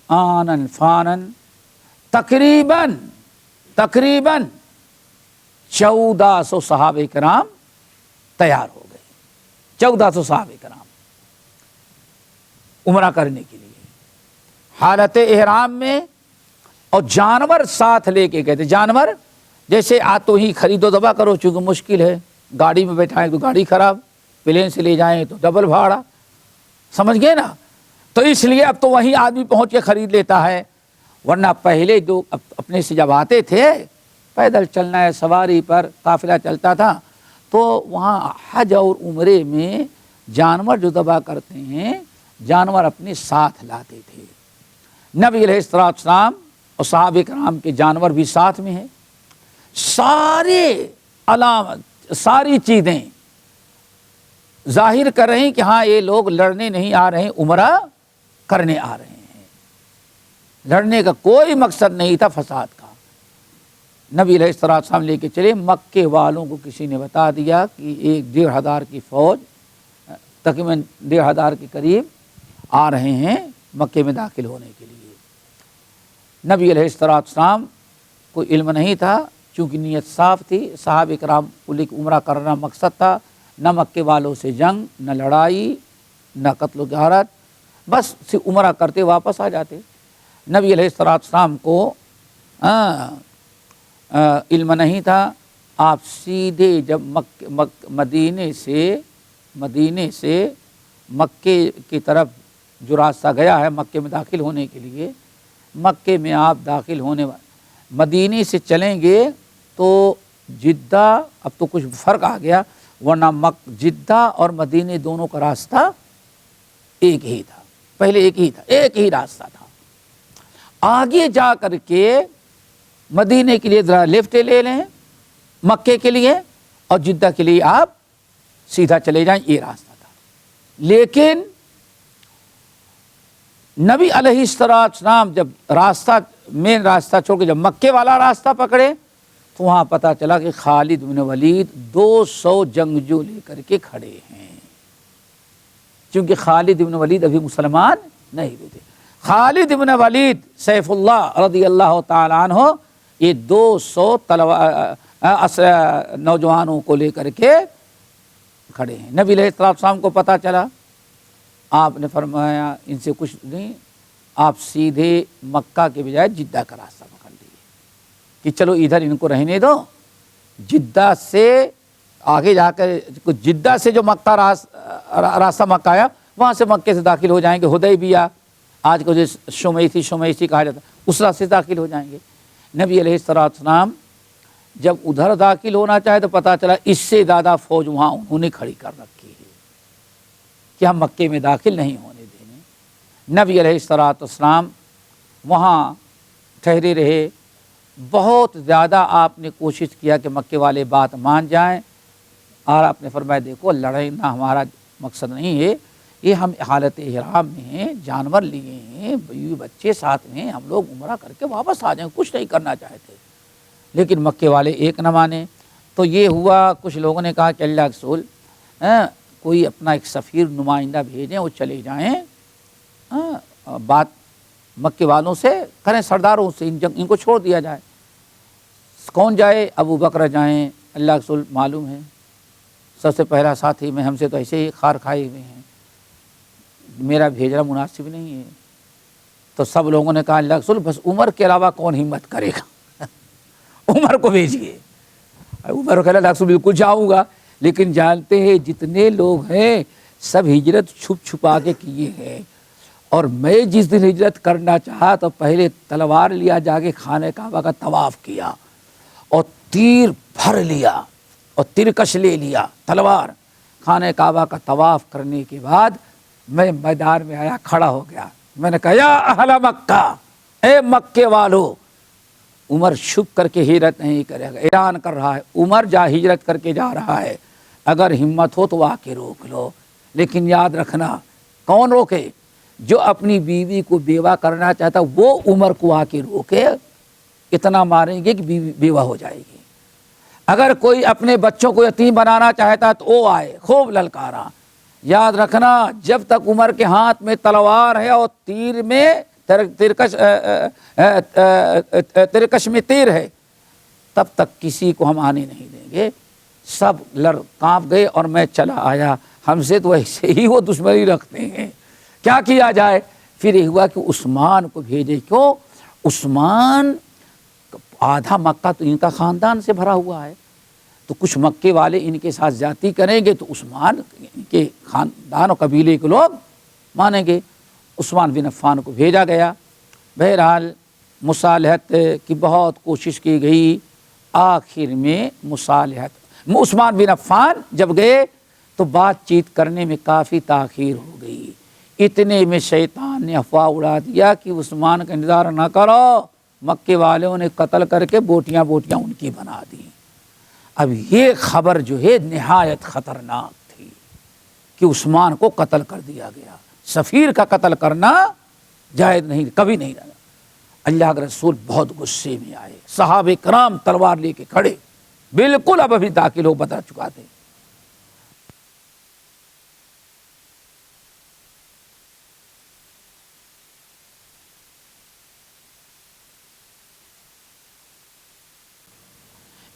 آنن فانن تقریباً 1400 صحابہ کرام تیار ہو گئے، 1400 صحابہ کرام عمرہ کرنے کے لیے، حالت احرام میں، اور جانور ساتھ لے کے گئے تھے۔ جانور جیسے تو ہی خریدو ذبح کرو، چونکہ مشکل ہے، گاڑی میں بیٹھائیں تو گاڑی خراب، پلین سے لے جائیں تو ڈبل بھاڑا، سمجھ گئے نا؟ تو اس لیے اب تو وہیں آدمی پہنچ کے خرید لیتا ہے، ورنہ پہلے جو اپنے سے جب آتے تھے پیدل چلنا ہے، سواری پر قافلہ چلتا تھا، تو وہاں حج اور عمرے میں جانور جو ذبح کرتے ہیں، جانور اپنے ساتھ لاتے تھے۔ نبی علیہ السلام اور صحابہ کرام کے جانور بھی ساتھ میں ہیں، ساری چیزیں ظاہر کر رہے ہیں کہ ہاں یہ لوگ لڑنے نہیں آ رہے ہیں، عمرہ کرنے آ رہے ہیں، لڑنے کا کوئی مقصد نہیں تھا فساد کا۔ نبی علیہ السلام لے کے چلے، مکے والوں کو کسی نے بتا دیا کہ 1,500 کی فوج تقریباً 1,500 کے قریب آ رہے ہیں مکے میں داخل ہونے کے لیے۔ نبی علیہ السلام کو علم نہیں تھا، چونکہ نیت صاف تھی، صحابہ کرام کو لے کے عمرہ کرنا مقصد تھا، نہ مکے والوں سے جنگ، نہ لڑائی، نہ قتل و غارت، بس صرف عمرہ کرتے واپس آ جاتے۔ نبی علیہ السلام کو علم نہیں تھا، آپ سیدھے جب مدینے سے مکے کی طرف جو راستہ گیا ہے مکے میں داخل ہونے کے لیے، مکے میں آپ داخل ہونے مدینے سے چلیں گے تو جدہ، اب تو کچھ فرق آ گیا، ورنہ جدہ اور مدینے دونوں کا راستہ ایک ہی تھا، پہلے ایک ہی راستہ تھا۔ آگے جا کر کے مدینے کے لیے ذرا لیفٹ لے لیں، مکے کے لیے، اور جدہ کے لیے آپ سیدھا چلے جائیں، یہ راستہ تھا۔ لیکن نبی علیہ السلام جب مین راستہ چھوڑ کے جب مکے والا راستہ پکڑے تو وہاں پتہ چلا کہ خالد بن ولید 200 جنگجو لے کر کے کھڑے ہیں، چونکہ خالد بن ولید ابھی مسلمان نہیں ہوئے تھے۔ خالد بن ولید سیف اللہ رضی اللہ تعالیٰ عنہ یہ 200 نوجوانوں کو لے کر کے کھڑے ہیں۔ نبی علیہ السلام کو پتہ چلا، آپ نے فرمایا ان سے کچھ نہیں، آپ سیدھے مکہ کے بجائے جدہ کا راستہ پکڑ لیے کہ چلو ادھر ان کو رہنے دو، جدہ سے آگے جا کر جدہ سے جو مکہ راستہ مکہ آیا وہاں سے مکے سے داخل ہو جائیں گے، حدیبیہ آج کو جو شمیسی کہا جاتا اس راستے سے داخل ہو جائیں گے۔ نبی علیہ السلام جب ادھر داخل ہونا چاہے تو پتہ چلا اس سے زیادہ فوج وہاں انہوں نے کھڑی کر رکھی ہے کہ ہم مکے میں داخل نہیں ہونے دینے۔ نبی علیہ السلام وہاں ٹھہرے رہے، بہت زیادہ آپ نے کوشش کیا کہ مکے والے بات مان جائیں، اور آپ نے فرمایا دیکھو لڑنا ہمارا مقصد نہیں ہے، یہ ہم حالت احرام میں ہیں، جانور لیے ہیں، بیوی بچے ساتھ میں، ہم لوگ عمرہ کر کے واپس آ جائیں، کچھ نہیں کرنا چاہتے، لیکن مکے والے ایک نہ مانے۔ تو یہ ہوا، کچھ لوگوں نے کہا کہ اللہ کے رسول کوئی اپنا ایک سفیر نمائندہ بھیجیں، وہ چلے جائیں، بات مکے والوں سے کریں، سرداروں سے، ان کو چھوڑ دیا جائے۔ کون جائے؟ ابو بکر جائیں، اللہ کے رسول معلوم ہے سب سے پہلا ساتھی میں، ہم سے تو ایسے ہی خار کھائے ہوئے ہیں، میرا بھیجنا مناسب نہیں ہے۔ تو سب لوگوں نے کہا اللہ کے رسول بس عمر کے علاوہ کون ہمت کرے گا، عمر کو بھیجیے۔ عمر کہ اللہ کے رسول بالکل جاؤں گا، لیکن جانتے ہیں جتنے لوگ ہیں سب ہجرت چھپ چھپا کے کیے ہیں، اور میں جس دن ہجرت کرنا چاہا تو پہلے تلوار لیا، جا کے خانہ کعبہ کا طواف کیا، اور تیر بھر لیا اور ترکش لے لیا تلوار، خانہ کعبہ کا طواف کرنے کے بعد میں میدان میں آیا، کھڑا ہو گیا، میں نے کہا یا اہل مکہ، اے مکے والو۔ عمر چھپ کر کے ہجرت نہیں کرے گا، اعلان کر رہا ہے عمر جا ہجرت کر کے جا رہا ہے، اگر ہمت ہو تو آ کے روک لو، لیکن یاد رکھنا کون روکے؟ جو اپنی بیوی کو بیوہ کرنا چاہتا وہ عمر کو آ کے روکے، اتنا ماریں گے کہ بیوی بیوہ ہو جائے گی۔ اگر کوئی اپنے بچوں کو یتیم بنانا چاہتا تو وہ آئے، خوب للکارا۔ یاد رکھنا جب تک عمر کے ہاتھ میں تلوار ہے اور تیر میں ترکش میں تیر ہے، تب تک کسی کو ہم آنے نہیں دیں گے۔ سب کانپ گئے اور میں چلا آیا، ہم سے تو ایسے ہی وہ دشمنی رکھتے ہیں، کیا کیا جائے؟ پھر یہ ہوا کہ عثمان کو بھیجے، کیوں؟ عثمان آدھا مکہ تو ان کا خاندان سے بھرا ہوا ہے، تو کچھ مکے والے ان کے ساتھ زیادتی کریں گے تو عثمان ان کے خاندان اور قبیلے کے لوگ مانیں گے۔ عثمان بن عفان کو بھیجا گیا۔ بہرحال مصالحت کی بہت کوشش کی گئی، آخر میں مصالحت، عثمان بن عفان جب گئے تو بات چیت کرنے میں کافی تاخیر ہو گئی، اتنے میں شیطان نے افواہ اڑا دیا کہ عثمان کا انتظار نہ کرو، مکے والوں نے قتل کر کے بوٹیاں بوٹیاں ان کی بنا دی۔ اب یہ خبر جو ہے نہایت خطرناک تھی کہ عثمان کو قتل کر دیا گیا، سفیر کا قتل کرنا جائز نہیں، کبھی نہیں رہا۔ اللہ کے رسول بہت غصے میں آئے، صحابہ کرام تلوار لے کے کھڑے، بالکل اب ابھی داخل ہو بتا چکا تھے۔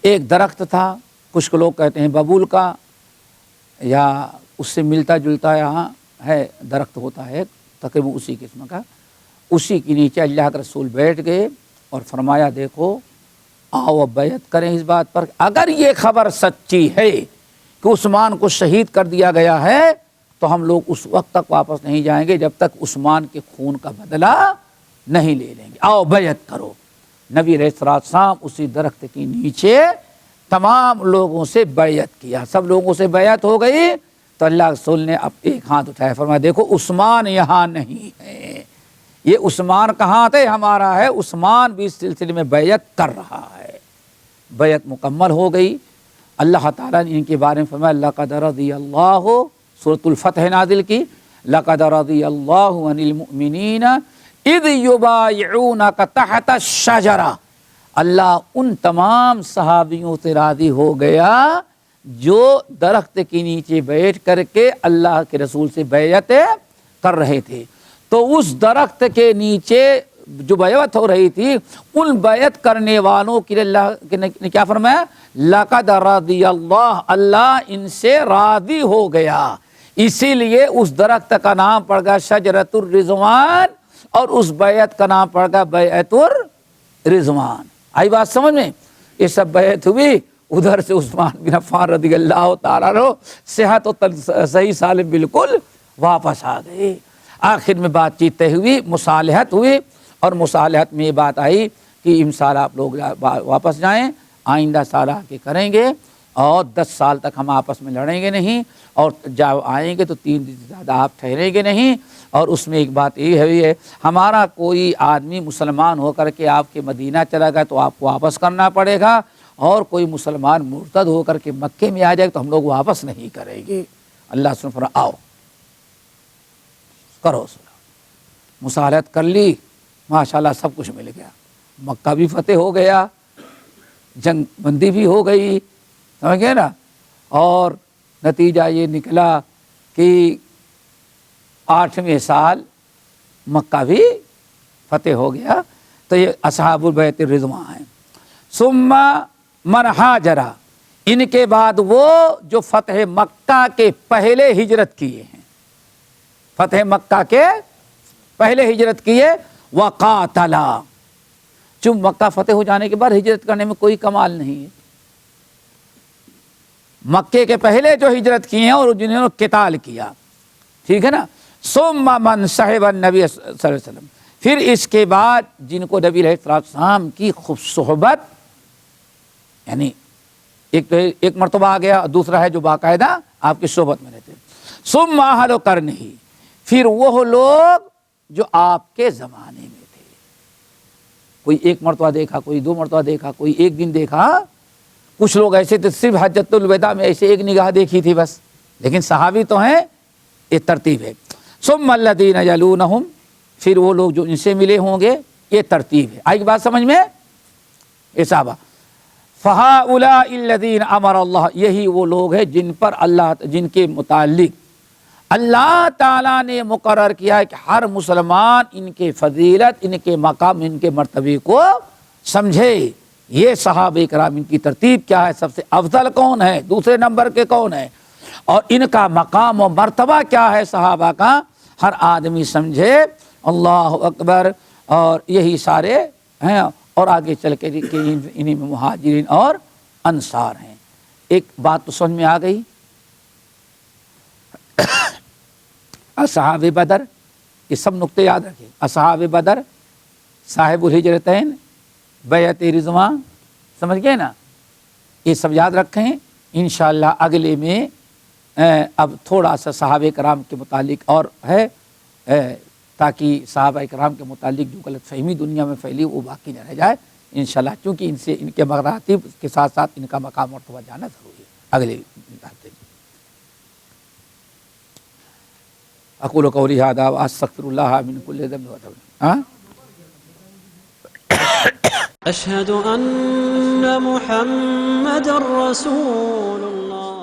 ایک درخت تھا، کچھ لوگ کہتے ہیں ببول کا، یا اس سے ملتا جلتا یہاں ہے درخت ہوتا ہے تقریباً اسی قسم کا، اسی کے نیچے اللہ کے رسول بیٹھ گئے اور فرمایا دیکھو آؤ اب بیعت کریں اس بات پر، اگر یہ خبر سچی ہے کہ عثمان کو شہید کر دیا گیا ہے تو ہم لوگ اس وقت تک واپس نہیں جائیں گے جب تک عثمان کے خون کا بدلہ نہیں لے لیں گے، آؤ بیعت کرو۔ نبی علیہ السلام اسی درخت کے نیچے تمام لوگوں سے بیعت کیا، سب لوگوں سے بیعت ہو گئی تو اللہ کے رسول نے اب ایک ہاتھ اٹھایا، فرمایا دیکھو عثمان یہاں نہیں ہے، یہ عثمان کہاں تھے؟ ہمارا ہے، عثمان بھی اس سلسلے میں بیعت کر رہا ہے۔ بیعت مکمل ہو گئی۔ اللہ تعالیٰ نے ان کے بارے میں فرمایا لقد رضی اللہ، سورۃ الفتح نازل کی، لقد رضی اللہ عن المؤمنین اذ یبایعونک تحت الشجرہ، اللہ ان تمام صحابیوں سے راضی ہو گیا جو درخت کے نیچے بیٹھ کر کے اللہ کے رسول سے بیعت کر رہے تھے۔ تو اس درخت کے نیچے جو بیعت ہو رہی تھی ان بیعت کرنے والوں کے لیے اللہ نے کیا فرمایا؟ لقد رضی اللہ، اللہ ان سے راضی ہو گیا، اسی لیے اس درخت کا نام پڑ گیا شجرۃ الرضوان اور اس بیعت کا نام پڑ گیا بیعت الرضوان۔ آئی بات سمجھ میں؟ یہ سب بیعت ہوئی، ادھر سے عثمان بن عفان رضی اللہ تعالیٰ عنہ صحت و صحیح سالم بالکل واپس آ گئے۔ آخر میں بات چیت طے ہوئی، مصالحت ہوئی، اور مصالحت میں یہ بات آئی کہ ان سال آپ لوگ واپس جائیں، آئندہ سال آ کے کریں گے، اور 10 سال تک ہم آپس میں لڑیں گے نہیں، اور جب آئیں گے تو 3 دن سے زیادہ آپ ٹھہریں گے نہیں۔ اور اس میں ایک بات یہ ہے، ہمارا کوئی آدمی مسلمان ہو کر کے آپ کے مدینہ چلا گیا تو آپ کو واپس کرنا پڑے گا، اور کوئی مسلمان مرتد ہو کر کے مکے میں آ جائے تو ہم لوگ واپس نہیں کریں گے۔ اللہ سبحانہ آؤ کرو صلح، مصالحت کر لی، ماشاءاللہ سب کچھ مل گیا، مکہ بھی فتح ہو گیا، جنگ بندی بھی ہو گئی، سمجھ گئے نا، اور نتیجہ یہ نکلا کہ 8ویں سال مکہ بھی فتح ہو گیا۔ تو یہ اصحاب البیت الرضوان ہیں۔ ثم من ہاجر، ان کے بعد وہ جو فتح مکہ کے پہلے ہجرت کیے ہیں، فتح مکہ کے پہلے ہجرت کیے، وقاتل، چونکہ مکہ فتح ہو جانے کے بعد ہجرت کرنے میں کوئی کمال نہیں ہے، مکے کے پہلے جو ہجرت کی ہیں اور جنہوں نے قتال کیا، ٹھیک ہے نا۔ ثم من صحب النبی صلی اللہ علیہ وسلم، پھر اس کے بعد جن کو نبی علیہ السلام کی خوب صحبت، یعنی ایک مرتبہ آ گیا، دوسرا ہے جو باقاعدہ آپ کی صحبت میں رہتے۔ ثم اہل قرنہ، پھر وہ لوگ جو آپ کے زمانے میں تھے، کوئی ایک مرتبہ دیکھا، کوئی 2 مرتبہ دیکھا، کوئی ایک دن دیکھا، کچھ لوگ ایسے تھے صرف حجۃ الوداع میں ایسے ایک نگاہ دیکھی تھی بس، لیکن صحابی تو ہیں، یہ ترتیب ہے۔ ثم الذین یلونہم، پھر وہ لوگ جو ان سے ملے ہوں گے، یہ ترتیب ہے۔ آئی بات سمجھ میں؟ اے صحابہ، فہؤلاء الذین امر اللہ، یہی وہ لوگ ہیں جن پر اللہ، جن کے متعلق اللہ تعالیٰ نے مقرر کیا ہے کہ ہر مسلمان ان کے فضیلت، ان کے مقام، ان کے مرتبے کو سمجھے۔ یہ صحابہ کرام، ان کی ترتیب کیا ہے، سب سے افضل کون ہے، دوسرے نمبر کے کون ہے، اور ان کا مقام و مرتبہ کیا ہے صحابہ کا، ہر آدمی سمجھے۔ اللہ اکبر۔ اور یہی سارے ہیں، اور آگے چل کے انہی میں مہاجرین اور انصار ہیں۔ ایک بات تو سمجھ میں آ گئی، اصحاب بدر، یہ سب نقطے یاد رکھیں، اصحاب بدر، صاحب الہجرتین، بیعت رضوان، سمجھ گئے نا، یہ سب یاد رکھیں۔ انشاءاللہ اگلے میں اب تھوڑا سا صحابہ کرام کے متعلق اور ہے، تاکہ صحابہ کرام کے متعلق جو غلط فہمی دنیا میں پھیلی وہ باقی نہ رہ جائے انشاءاللہ، چونکہ ان سے ان کے مراتب کے ساتھ ساتھ ان کا مقام مرتبہ جانا ضروری ہے اگلے ہفتے۔ اقول قولی ھذا واستغفر اللہ من کل ذنب وتوب۔ أشهد أن محمد رسول الله۔